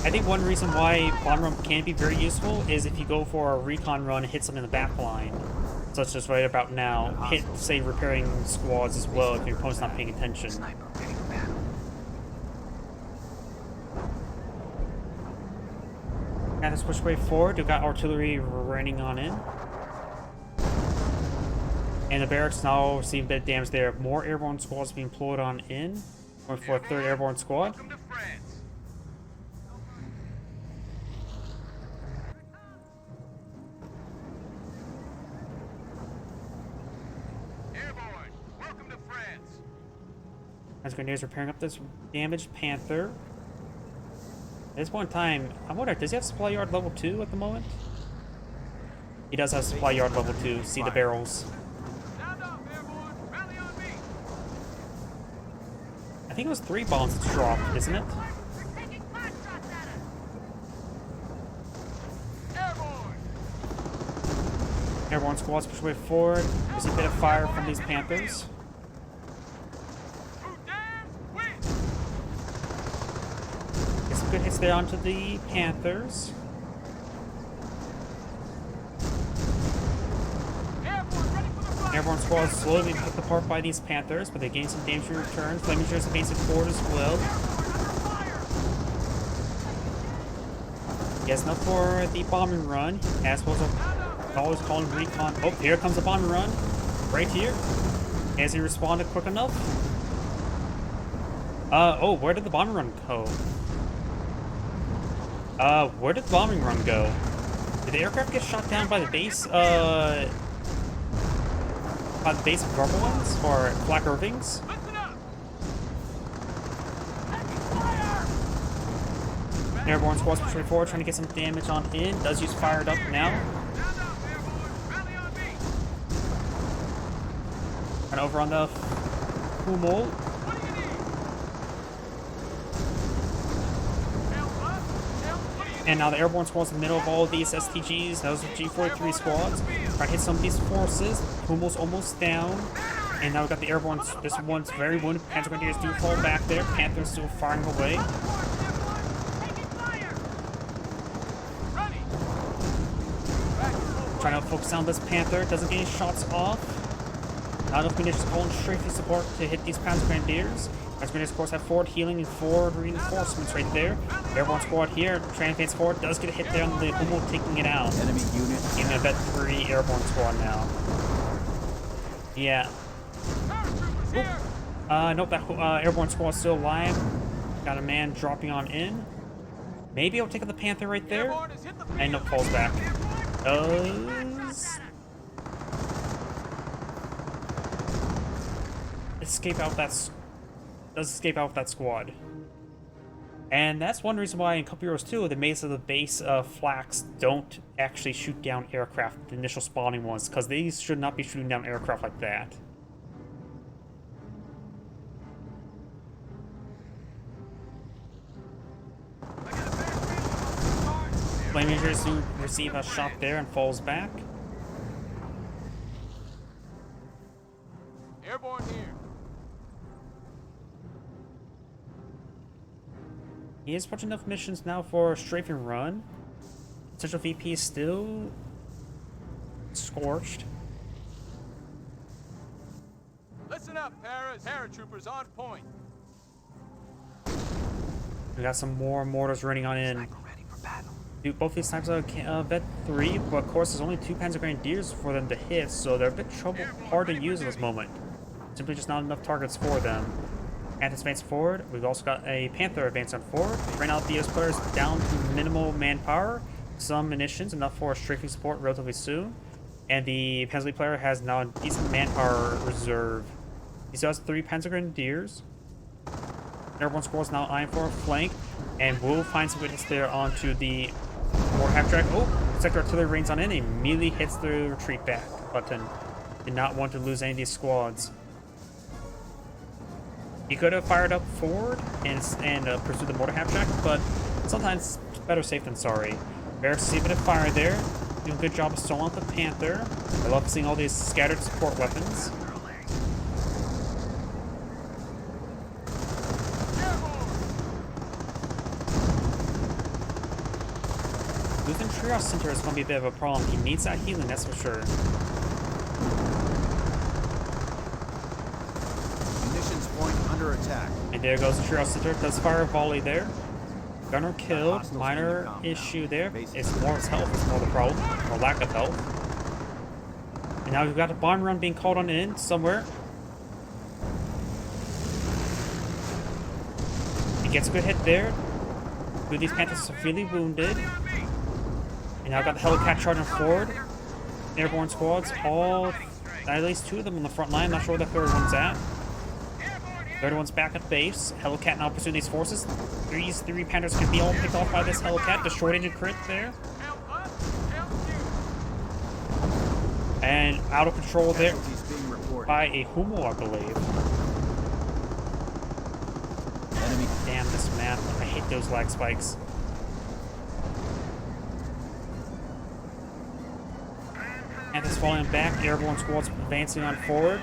I think one reason why bomb run can be very useful is if you go for a recon run and hit something in the back line, such as right about now. Hit, say, repairing squads as well if your opponent's not paying attention. Now let's push way forward. We've got artillery raining on in. And the barracks now receive a bit of damage there. More airborne squads being deployed on in. Going for a third airborne squad. Welcome to France. Airborne, welcome to France. As Grenadiers repairing up this damaged Panther. At this point in time, I wonder, does he have supply yard level 2 at the moment? He does have supply yard level 2. See the barrels. Sound off, airborne. Rally on me. I think it was 3 bombs it's dropped, isn't it? We're taking 5 shots at us. Airborne. Airborne squads push way forward. There's a bit of fire from these Panthers. Who dares win? Get some good hits there onto the Panthers. Airborne, ready for the front. Airborne squads slowly being picked apart by these Panthers, but they gain some damage in return. Flame engineers advancing forward as well. He has enough for the bombing run, as well as always calling recon. Oh, here comes the bombing run. Right here. Has he responded quick enough? Oh, where did the bombing run go? Where did the bombing run go? Did the aircraft get shot down by the base, by the base of Garble ones? Or Black Irvings? Listen up. Airborne squads pushing forward, trying to get some damage on in. Does use fired up now. Sound off, airborne. Rally on me. And over on the Hummel. What do you need? Help us. Help. What do you need? And now the airborne squad's in the middle of all of these STGs. Those are G43 squads. Trying to hit some of these forces. Hummel's almost down. And now we've got the airborne. This one's very wounded. Panzer Grenadiers do fall back there. Panthers still firing away. Taking fire. Ready. Trying to focus on this Panther. Doesn't get any shots off. Not enough munitions pulling strafing support to hit these Panzer Grenadiers. Panzer Grenadiers, of course, have forward healing and forward reinforcements right there. Airborne squad here, trying to advance forward, does get a hit there on the Hummel, taking it out. Enemy unit. Even a vet 3 airborne squad now. Yeah. Paratroopers here. Nope, that airborne squad's still alive. Got a man dropping on in. Maybe I'll take out the Panther right there. Airborne has hit the field. And nope, falls back. Airborne, Escape out that does escape out with that squad. And that's one reason why in Cup Heroes 2, the mates of the base flax don't actually shoot down aircraft, the initial spawning ones, because these should not be shooting down aircraft like that. Flame Rangers do receive a shot there and falls back. Airborne here. He has watching enough missions now for a strafing run. Potential VP is still scorched. Listen up, Paras. Paratroopers on point. We got some more mortars running on in. Dude, both these types of Vet 3, but of course there's only 2 Panzer Grenadiers for them to hit, so they're a bit hard to use at this moment. Simply just not enough targets for them. Panther's advancing forward. We've also got a Panther advancing forward. Right now the US player is down to minimal manpower, some munitions, enough for strafing support relatively soon. And the Panzer player has now a decent manpower reserve. He still has 3 Panzer Grenadiers. Airborne squad is now eyeing for a flank, and will find some witness there onto the more half track. Oh, sector artillery rains on in, immediately hits the retreat back button. Did not want to lose any of these squads. He could have fired up forward and pursued the mortar half track, but sometimes better safe than sorry. Barracks see a bit of fire there, doing a good job of stalling out the Panther. I love seeing all these scattered support weapons. Lutheran Triage Center is going to be a bit of a problem. He needs that healing, that's for sure. Munitions point under attack. And there goes the Triage Center. Does fire a volley there. Gunner killed. Minor issue there. It's more his health, it's more the problem. Or lack of health. And now we've got a bomb run being called on in somewhere. He gets a good hit there. Two of these Panthers severely wounded. And now I've got the Hellcat charging forward. Airborne squads, all, at least 2 of them on the front line. Not sure where the 3rd one's at. 3rd one's back at base. Hellcat now pursuing these forces. These 3 Panthers can be all picked off by this Hellcat. The short-range crit there. And out of control there by a Humo, I believe. Enemy. Damn, this map. I hate those lag spikes. Panthers falling back, airborne squads advancing on forward.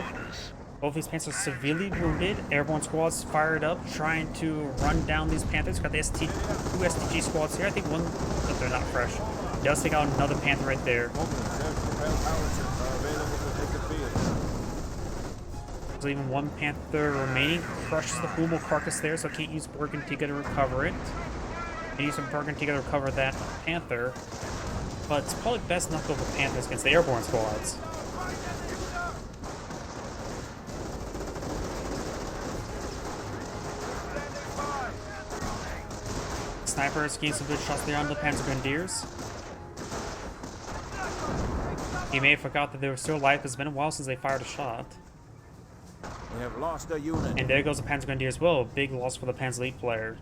Both these Panthers are severely wounded. Airborne squads fired up, trying to run down these Panthers. Got the 2 STG squads here. I think one, but they're not fresh. Does take out another Panther right there. There's even 1 Panther remaining. Crushes the Humo carcass there, so can't use Burgundy to recover it. Can use some Burgundy to recover that Panther. But it's probably best not to go with Panthers against the airborne squads. Snipers gain some good shots there on the Panzer Grenadiers. He may have forgot that they were still alive, because it's been a while since they fired a shot. We have lost a unit. And there goes the Panzer Grenadier as well. Big loss for the Panzer Elite player.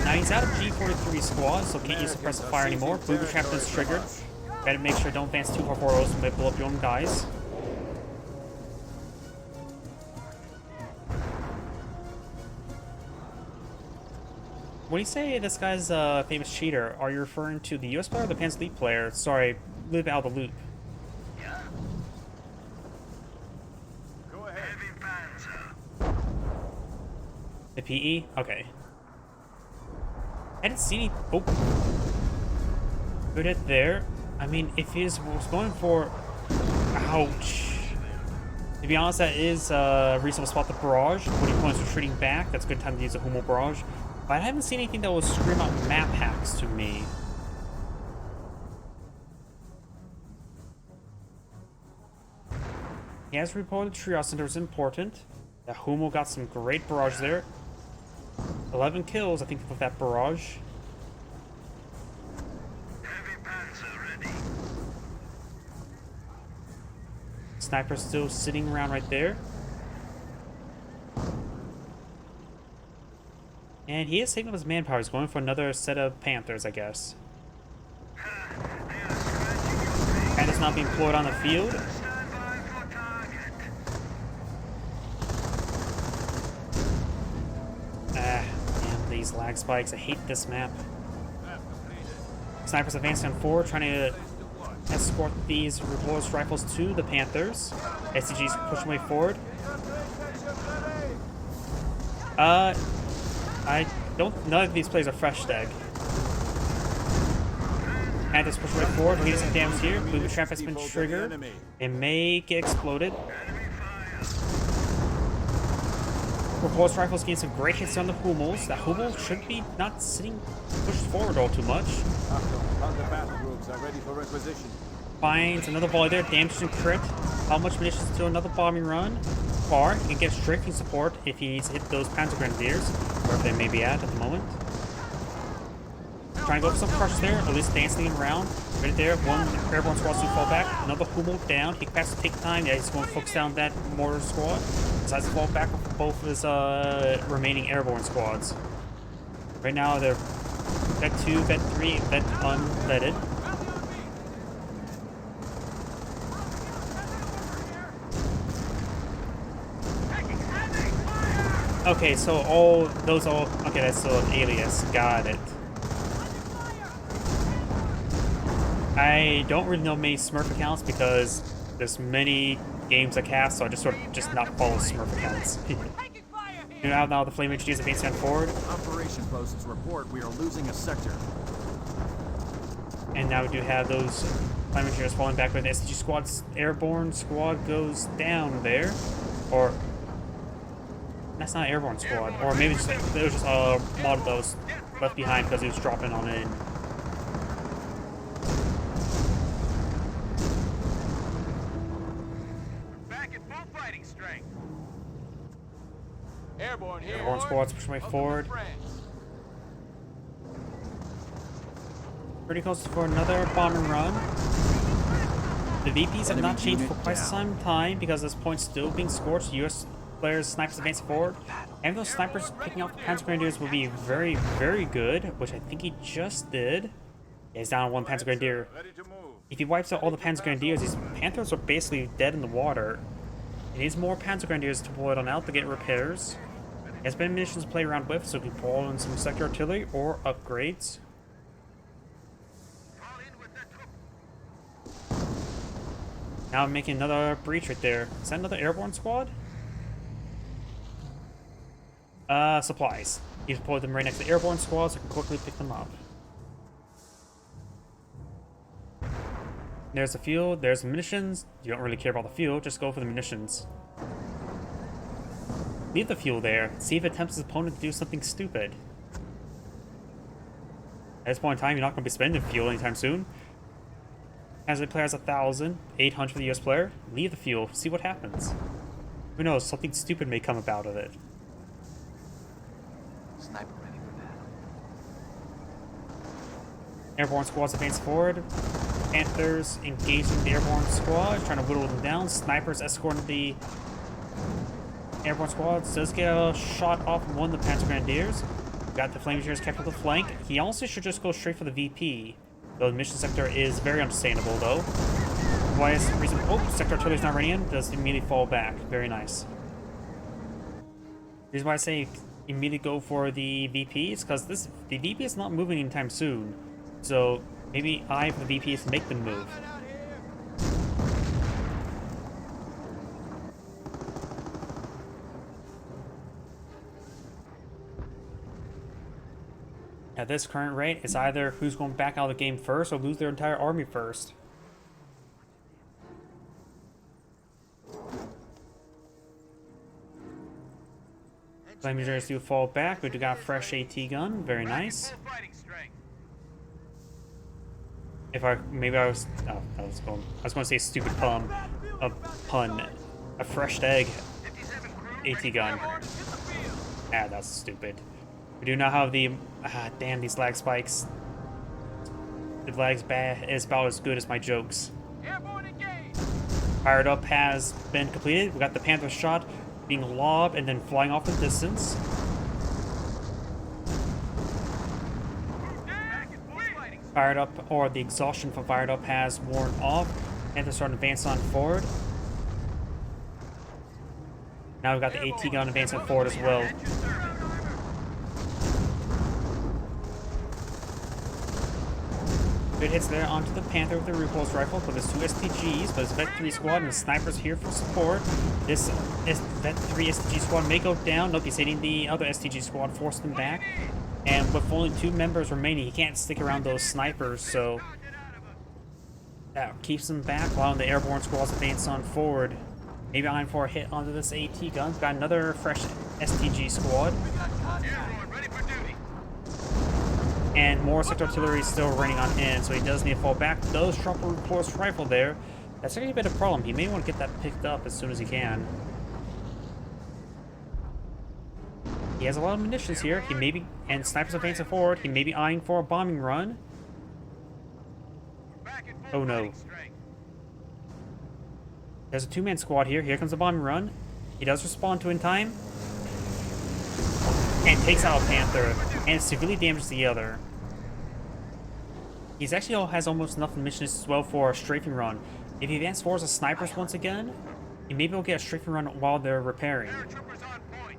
Now he's out of G43 squad, so can't use suppressive fire anymore. Booby trap is triggered. Gotta make sure don't advance too far forward, so you might blow up your own guys. When you say this guy's a famous cheater, are you referring to the US player or the Panzer Elite player? Sorry, leave out of the loop. Go ahead. The PE? Okay. I didn't see any. Oh. Good hit there. I mean, if he was going for. Ouch. To be honest, that is a reasonable spot to barrage. When your opponent's retreating back, that's a good time to use a Humo barrage. But I haven't seen anything that will scream out map hacks to me. He has reported Trios Center is important. That Hummel got some great barrage there. 11 kills, I think, with that barrage. Heavy Panzer ready. Sniper's still sitting around right there. And he is saving up his manpower. He's going for another set of Panthers, I guess. Panthers not being deployed on the field. Stand by for target. Damn, these lag spikes. I hate this map. Snipers advancing on forward, trying to escort these revolver rifles to the Panthers. SCG's pushing way forward. I don't. None of these plays are fresh stag. Panthers push way forward. We're getting some damage here. Booby trap has been triggered. It may get exploded. Repulse rifles getting some great hits on the Hummels. That Hummel should be not sitting pushed forward all too much. Other battle groups are ready for requisition. Finds another volley there. Damage and crit. How much munitions to another bombing run? Or he can get strafing support if he needs to hit those Panzer Grenadiers, wherever they may be at the moment. Trying to go for some crush there, at least dancing him around. Right there, one airborne squad to fall back, another Hummel down. He has to take time. Yeah, he's going to focus down that mortar squad. Decides to fall back with both of his remaining airborne squads. Right now, they're Vet 2, Vet 3, Vet unvetted. Okay, so okay, that's still an alias. Got it. I don't really know many Smurf accounts because there's many games I cast, so I just sort of just not follow Smurf accounts. now the Flame HG is advancing forward. Operation posts report we are losing a sector. And now we do have those Flame engineers falling back, but the SG squad's airborne squad goes down there. Or that's not an airborne squad. Or maybe just, it was just a mod of those left behind because he was dropping on in. Back at full fighting strength. Airborne here. Airborne squad's pushing way forward. Pretty close for another bombing run. The VPs have not changed for quite some time because this point's still being scorched. US players, snipers advancing forward. And those snipers picking off the Panzer Grenadiers will be very, very good, which I think he just did. Yeah, he's down on one Panzer Grenadier. If he wipes out all the Panzer Grenadiers, these Panthers are basically dead in the water. He needs more Panzer Grenadiers to pull it on out to get repairs. He has been munitions to play around with, so he can pull in some sector artillery or upgrades. Now I'm making another breach right there. Is that another airborne squad? Supplies. He's deployed them right next to the airborne squad so I can quickly pick them up. There's the fuel, there's the munitions. You don't really care about the fuel, just go for the munitions. Leave the fuel there. See if it tempts his opponent to do something stupid. At this point in time, you're not going to be spending fuel anytime soon. As the player has 1,000, 800 for the US player. Leave the fuel, see what happens. Who knows, something stupid may come about of it. Sniper ready for battle. Airborne squads advance forward. Panthers engaging the airborne squad, trying to whittle them down. Snipers escorting the airborne squads. Does get a shot off one of the Panzer Grenadiers. Got the Flame Engineers kept on the flank. He also should just go straight for the VP. Though the mission sector is very unsustainable though. Why is the reason? Oh, sector artillery is not running in. Does immediately fall back. Very nice. Here's why I say immediately go for the VP. It's because the VP is not moving anytime soon. So maybe I for the VP is to make them move. At this current rate, it's either who's going back out of the game first or lose their entire army first. Flame Engineers do fall back. We do got a fresh AT gun. Very nice. If I maybe I was going to say stupid pun. A fresh egg 57 crew. AT gun. Airborne is in the field. Ah, that's stupid. We do not have the... damn, these lag spikes. The lag's is about as good as my jokes. Airborne engaged. Fired up has been completed. We got the Panther shot being lobbed and then flying off the distance. Back and forth fighting. Fired up, or the exhaustion from fired up has worn off. Panther starting to advance on forward. Now we've got the AT gun advancing forward as well. At your service. Good hits there onto the Panther with the repulse rifle, but there's 2 STGs, but it's Vet 3 squad and the snipers here for support. This Vet 3 STG squad may go down. Nope, he's hitting the other STG squad, forcing them back. And with only 2 members remaining, he can't stick around those snipers, so that keeps him back while the airborne squads advance on forward. Maybe eyeing for a hit onto this AT gun. Got another fresh STG squad. Airborne ready for duty. And more sector artillery is still raining on in, so he does need to fall back. Does drop a repulse rifle there. That's actually a bit of a problem. He may want to get that picked up as soon as he can. He has a lot of munitions here. He may be, and snipers advancing forward. He may be eyeing for a bombing run. Back and forth Oh no. fighting strength. There's a 2-man squad here. Here comes the bombing run. He does respond to it in time. And takes out a Panther and severely damages the other. He's actually has almost enough munitions as well for a strafing run. If he advances forwards as snipers once again, he maybe will get a strafing run while they're repairing. Paratroopers on point.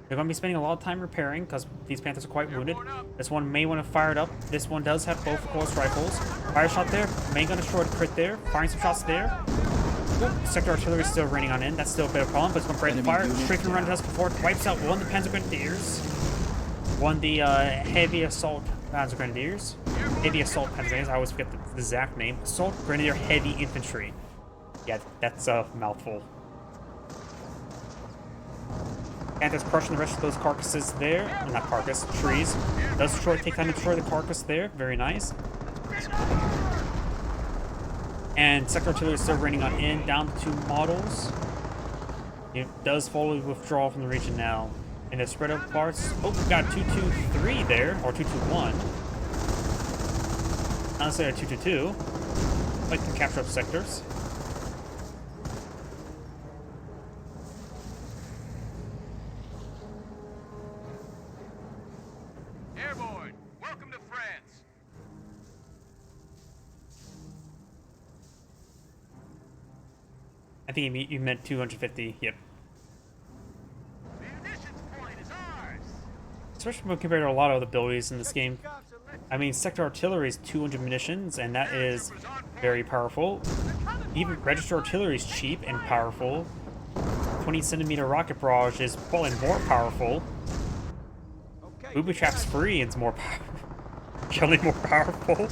They're going to be spending a lot of time repairing because these Panthers are quite wounded. This one may want to fire it up. This one does have both repulse rifles. Fire shot there. May going to destroy the crit there. Firing some shots there. Sector artillery is still raining on in. That's still a bit of a problem, but it's going to break the fire. Strafing run does come forward. Wipes out one of the Panzer Grenadiers. One the heavy assault Panzer Grenadiers. Heavy assault Panzer Grenadiers. I always forget the exact name. Assault Grenadier Heavy Infantry. Yeah, that's a mouthful. Panther's crushing the rest of those carcasses there. Well, not carcass, trees. Does destroy, take time to destroy the carcass there. Very nice. And sector artillery is still raining on in, down to 2 models. It does fully withdraw from the region now. And the spread of parts. Oh, got 223 there, or 221. Not necessarily 222. Like to capture up sectors. Airborne, welcome to France. I think you meant 250. Yep. Munitions point is ours. Especially when compared to a lot of other abilities in this game. I mean, sector artillery is 200 munitions, and that is very powerful. Even register artillery is cheap and powerful. 20-centimeter rocket barrage is probably more powerful. Booby trap's free and it's more generally more powerful.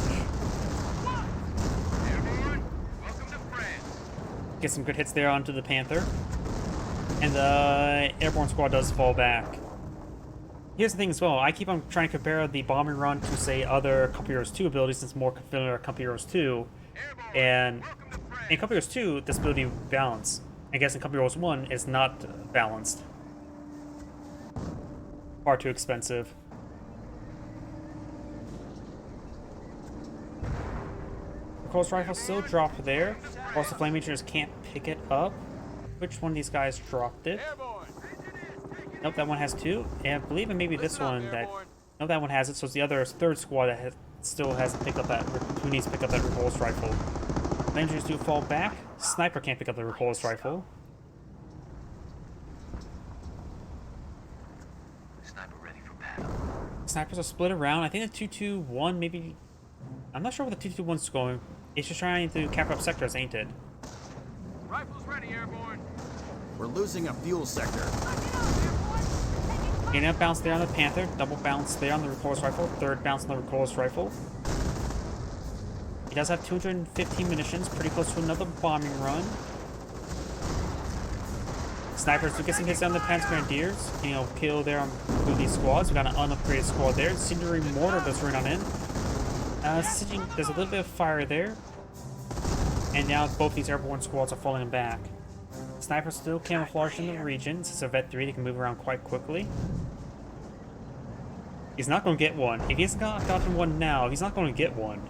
Airborne, welcome to France. Get some good hits there onto the Panther. And the airborne squad does fall back. Here's the thing as well, I keep on trying to compare the bombing run to, say, other Company Heroes 2 abilities since more familiar Company Heroes 2. And in Company Heroes 2, this ability balanced. I guess in Company Heroes 1, it's not balanced. Far too expensive. The close rifle still dropped there. Of course, the flame rangers can't pick it up. Which one of these guys dropped it? Airborne. Nope, that one has 2. And I believe it may be this one that... No, that one has it. So it's the other 3rd squad that still hasn't picked up that... Who needs to pick up that repulse rifle. Flame rangers do fall back. Sniper can't pick up the repulse rifle. Sniper ready for battle. Snipers are split around. I think the 2-2-1 maybe... I'm not sure where the 2-2-1's going. It's just trying to cap up sectors, ain't it? Rifles ready, Airborne. We're losing a fuel sector. Getting up bounce there on the Panther. Double bounce there on the repulse rifle. 3rd bounce on the repulse rifle. He does have 215 munitions. Pretty close to another bombing run. Snipers do get some hits on the Panzer Grenadiers. You know, kill there on these squads. We got an unupgraded squad there. Incendiary mortar does run on in. There's a little bit of fire there. And now both these airborne squads are falling back. Snipers still camouflaged in the region. Since they're vet 3, they can move around quite quickly. He's not going to get one. If he's not gotten one now, he's not going to get one.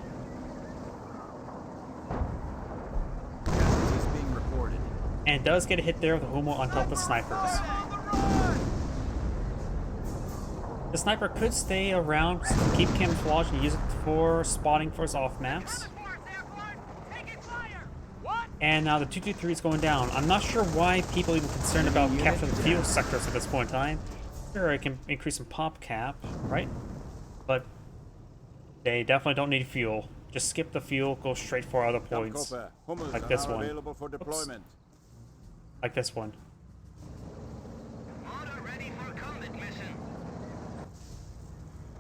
Gas is being reported. And does get a hit there with the Humo on top of the snipers. The sniper could stay around, keep camouflage, and use it for spotting for his off maps. And now the 223 is going down. I'm not sure why people are even concerned about capturing the fuel sectors at this point in time. Sure, it can increase some pop cap, right? But they definitely don't need fuel. Just skip the fuel, go straight for other points. Like this one. Oops. Like this one.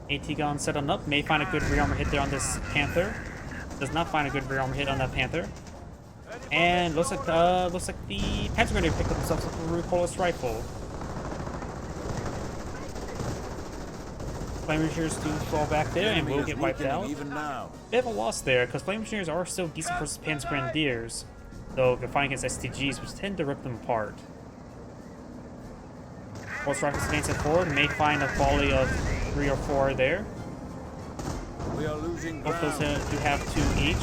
AT gun set on up, may find a good rear armor hit there on this Panther. Does not find a good rear armor hit on that Panther. And looks like the Panzer grenade picked up themselves with a recoilless rifle. Flame Engineers do fall back there and will get wiped out. They have a loss there because Flame Engineers are still decent versus Panzer Grenadiers, though they're fighting against STGs, which tend to rip them apart. Force Rifles advancing forward, may find a volley of 3 or 4 there. We are losing Both those do have 2 each.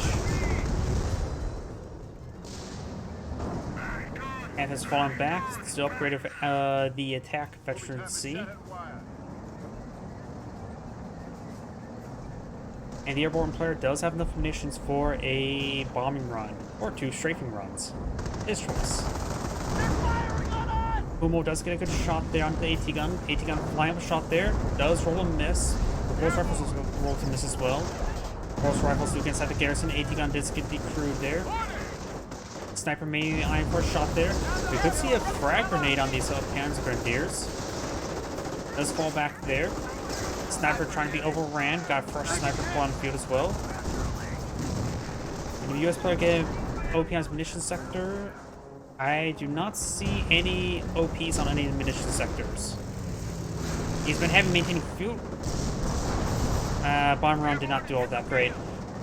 And has fallen back, still upgraded the attack veterancy. And the airborne player does have enough munitions for a bombing run, or 2 strafing runs. His choice. Humo does get a good shot there on the AT gun. AT gun flying up a shot there, does roll a miss. The Force Rifles also roll to miss as well. Force Rifles do get inside the garrison. AT gun did get decrewed there. Sniper may aim for a shot there. We could see a frag grenade on these Panzer Grenadiers. Does fall back there. Sniper trying to be overran. Got a fresh sniper pull on the field as well. And the US player get OP on his munitions sector. I do not see any OPs on any of the munitions sectors. He's been having maintaining fuel. Bomb run did not do all that great.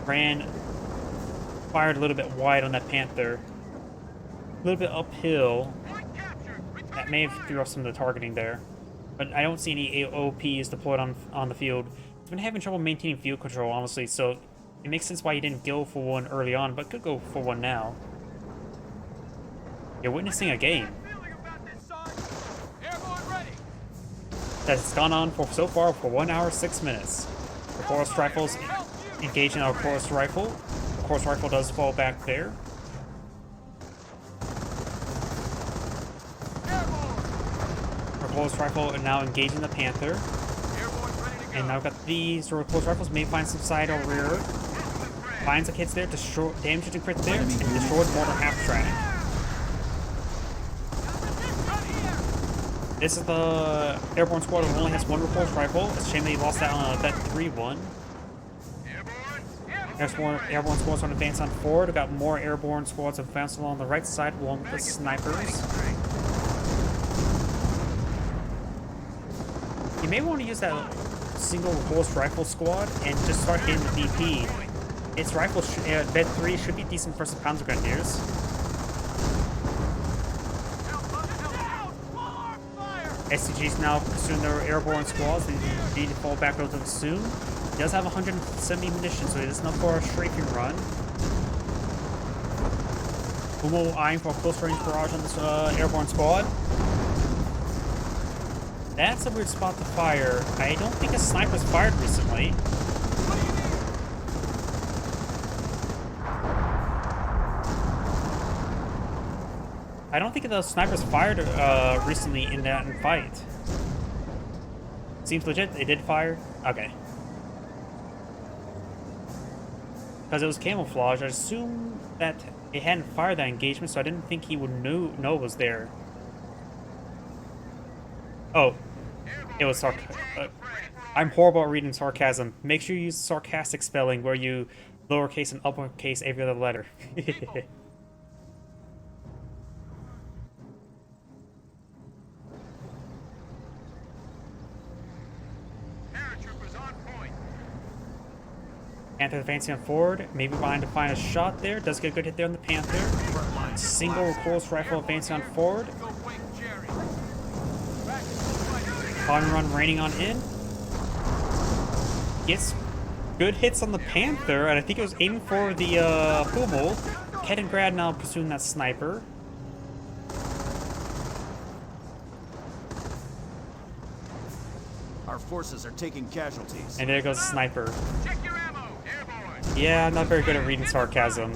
Fired a little bit wide on that Panther. A little bit uphill. That may have threw off some of the targeting there. But I don't see any AOPs deployed on the field. He's been having trouble maintaining field control, honestly, so it makes sense why he didn't go for one early on, but could go for one now. You're witnessing a game that's gone on for so far for 1 hour 6 minutes. The Chorus Rifles engage in our Chorus Rifle. The Chorus Rifle does fall back there. Chorus Rifle are now engaging the Panther. And now we've got these Chorus Rifles may find some side or rear. Finds the hits there, damage to crit there, and destroyed more than half track. This is the airborne squad that only has 1 repulse rifle. It's a shame they lost that on that 3-1. Airborne squads on advance on forward. We've got more airborne squads advance along the right side along with the snipers. You may want to use that single repulse rifle squad and just start hitting the DP. Its rifle, Vet 3, should be decent versus Panzer Grenadiers. SCG's now pursuing their airborne squads. They need to fall back relatively soon. He does have 170 munitions, so it is enough for a strafing run. Humo eyeing for a close range barrage on this airborne squad. That's a weird spot to fire. I don't think a sniper's fired recently. I don't think the snipers fired recently in that fight. Seems legit. They did fire. Okay. Because it was camouflage, I assumed that it hadn't fired that engagement, so I didn't think he would know it was there. Oh, it was I'm horrible at reading sarcasm. Make sure you use sarcastic spelling where you lowercase and uppercase every other letter. Panther advancing on forward. Maybe trying to find a shot there. Does get a good hit there on the Panther. Single recoilless rifle advancing on forward. Bomb run raining on in. Gets good hits on the Panther, and I think it was aiming for the Hummel. Kettengrad now pursuing that sniper. Our forces are taking casualties. And there goes the sniper. Check your ammo, airborne. Yeah, I'm not very good at reading sarcasm.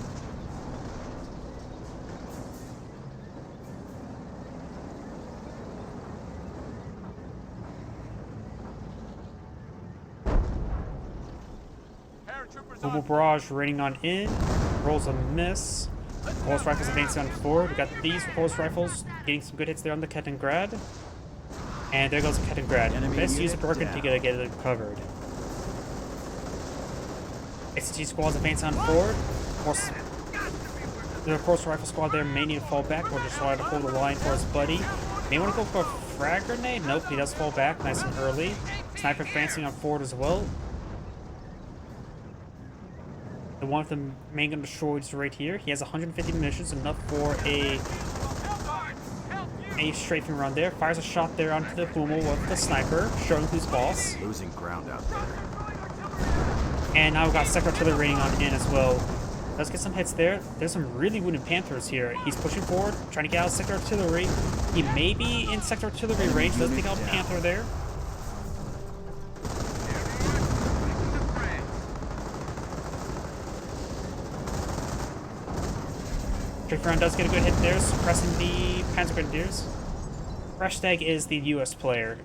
Global barrage raining on in. Rolls a miss. Pulse rifles advancing on forward. We got these pulse rifles getting some good hits there on the Kettengrad. And there goes the Kettengrad. Best use of Bergen to get it covered. SG squads advancing on forward. The pulse rifle squad there may need to fall back or just try to hold the line for his buddy. May want to go for a frag grenade. Nope, he does fall back nice and early. Sniper advancing on forward as well. The one with the main gun destroyed is right here. He has 150 munitions, enough for a strafing run there. Fires a shot there onto the Hummel with the sniper, showing who's boss. Losing ground out there. And now we've got sector artillery raining on in as well. Let's get some hits there. There's some really wounded Panthers here. He's pushing forward, trying to get out of sector artillery. He may be in sector artillery range. Doesn't take out Panther there. Round does get a good hit there, suppressing the Panzer Grenadiers. Freshstag is the US player,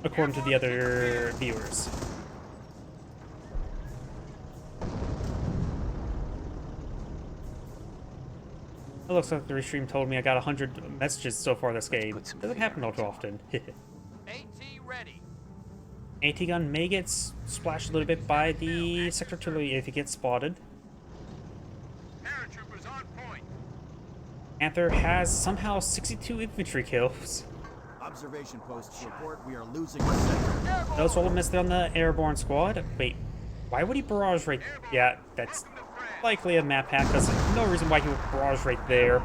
according to the other viewers. It looks like the restream told me I got 100 messages so far this game. Doesn't happen all too often. AT ready. AT gun may get splashed a little bit by the sector artillery if he gets spotted. Paratroopers on point. Panther has somehow 62 infantry kills. Observation posts report we are losing a sector. Those roll a miss there on the airborne squad. Wait, why would he barrage right? Yeah, that's likely a map hack, because there's no reason why he would barrage right there.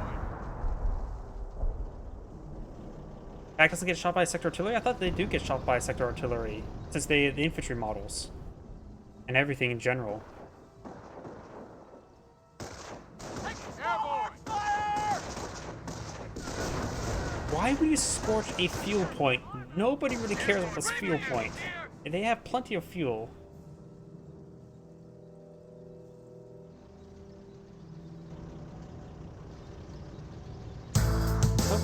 Pack doesn't get shot by sector artillery? I thought they do get shot by sector artillery, since the infantry models. And everything in general. Why would you scorch a fuel point? Nobody really cares about this fuel point. They have plenty of fuel. Oh,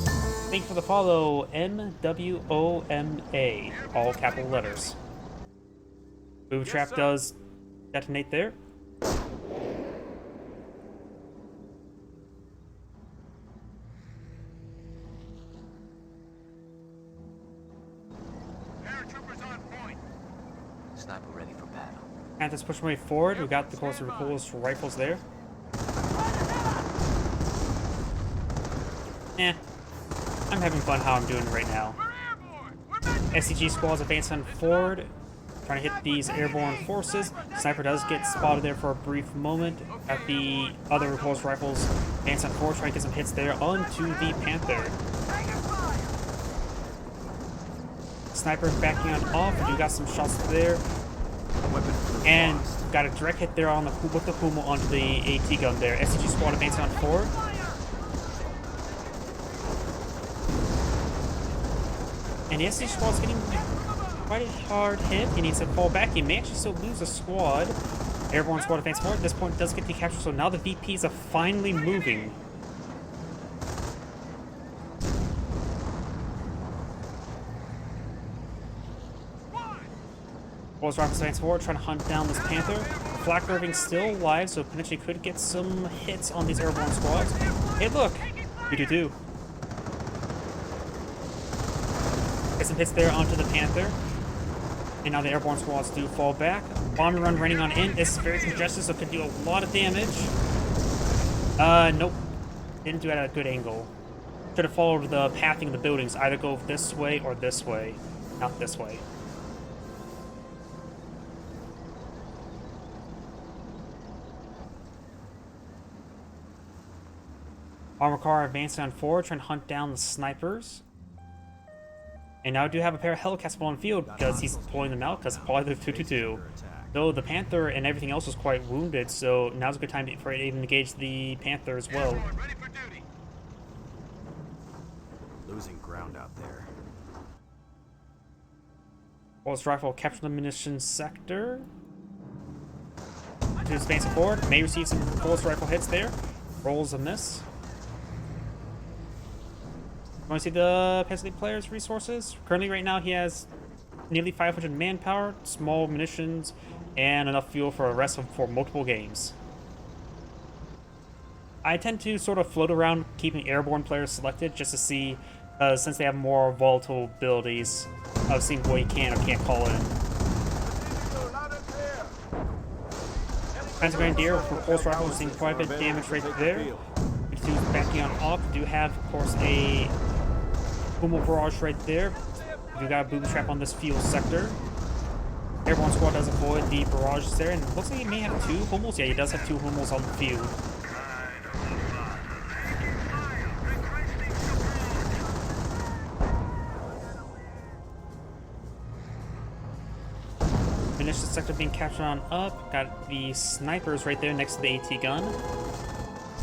thank you for the follow, MWOMA, all capital letters. Booby trap does detonate there. Sniper ready for battle. Panthers pushing way forward. We got the closer recoilless rifles there. I'm having fun how I'm doing right now. SCG squads advancing forward, trying to hit these airborne forces. Sniper does get spotted there for a brief moment. At the other recoilless rifles advancing forward, trying to get some hits there onto the Panther. Sniper backing on off. We got some shots there. And got a direct hit there on the with the Hummel onto the AT gun there. SCG squad advancing on forward. And the SCG squad's getting quite a hard hit. He needs to fall back. He may actually still lose a squad. Airborne squad advancing forward. At this point does get decaptured, so now the VPs are finally moving. Rolls rifles advance forward, trying to hunt down this Panther. Flak Irving still alive, so potentially could get some hits on these airborne squads. Hey, look! Do. Get some hits there onto the Panther. And now the airborne squads do fall back. Bomber run raining on in. This is very congested, so it could do a lot of damage. Nope. Didn't do it at a good angle. Should have followed the pathing of the buildings. Either go this way or this way. Not this way. Armor car advancing on forward, trying to hunt down the snipers. And now I do have a pair of Hellcats on the field because he's pulling them out because probably the 222. Though the Panther and everything else was quite wounded, so now's a good time for it to even engage the Panther as well. Ready for duty. Losing ground out there. Pulse rifle capture the munitions sector. To advancing forward, may receive some pulse rifle hits there. Rolls a miss. Want to see the Panzer player's resources? Currently, right now, he has nearly 500 manpower, small munitions, and enough fuel for a rest for multiple games. I tend to sort of float around keeping airborne players selected just to see, since they have more volatile abilities, of seeing what you can or can't call in. Panzer Grenadier with pulse rifle is seeing quite a bit of damage right there. We backing on off. We do have, of course, a Hummel barrage right there. We got a booby trap on this fuel sector. Airborne squad does avoid the barrages there, and it looks like he may have 2 Hummels. Yeah, he does have 2 Hummels on the field. Finish the sector being captured on up. Got the snipers right there next to the AT gun.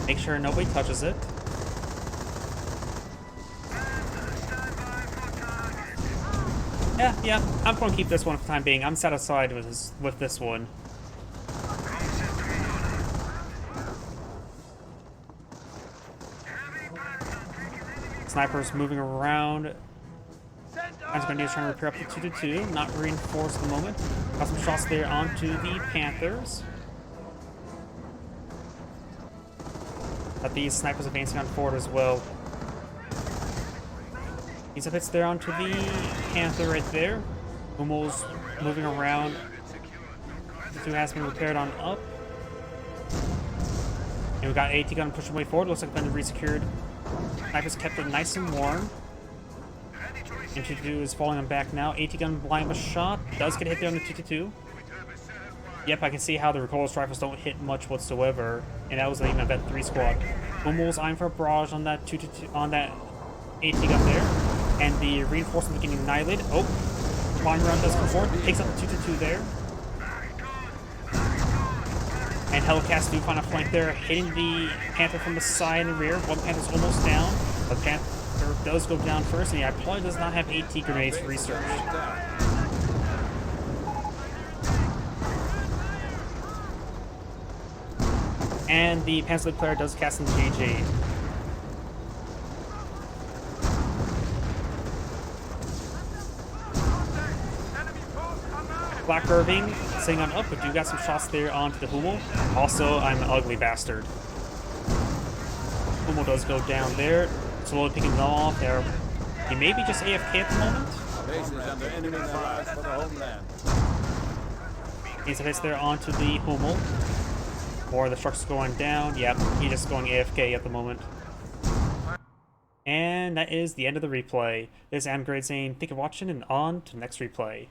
Make sure nobody touches it. Yeah, I'm going to keep this one for the time being. I'm satisfied with this one. Snipers moving around. I'm going to trying to repair up to 222. Not reinforced at the moment. Got some shots there onto the Panthers. Got these snipers advancing on forward as well. These hits there onto the Panther right there. Hummel's moving around. The 2 has been repaired on up. And we got AT gun pushing way forward. Looks like it's been resecured. Snipers kept it nice and warm. And 222 is falling on back now. AT gun blind with shot. Does get hit there on the 222. Yep, I can see how the recoilless rifles don't hit much whatsoever. And that was even a Vet 3 squad. Hummel's eyeing for a barrage on that 222 on that AT gun there. And the reinforcement getting annihilated. Oh, bomb run does come forward. Takes out the 222 there. And Hellcats do find a flank there, hitting the Panther from the side and rear. One Panther's almost down. The Panther does go down first, and yeah, probably does not have AT grenades researched. And the Panzer player does cast in GG. Black Irving sitting on up, but you got some shots there onto the Hummel. Also, I'm an ugly bastard. Hummel does go down there, slowly picking them off there. He may be just AFK at the moment. Bases under enemy fire for the homeland. He's hits there onto the Hummel. Or the truck's going down. Yep, he's just going AFK at the moment. And that is the end of the replay. This is Andryhaz saying thank you for watching, and on to the next replay.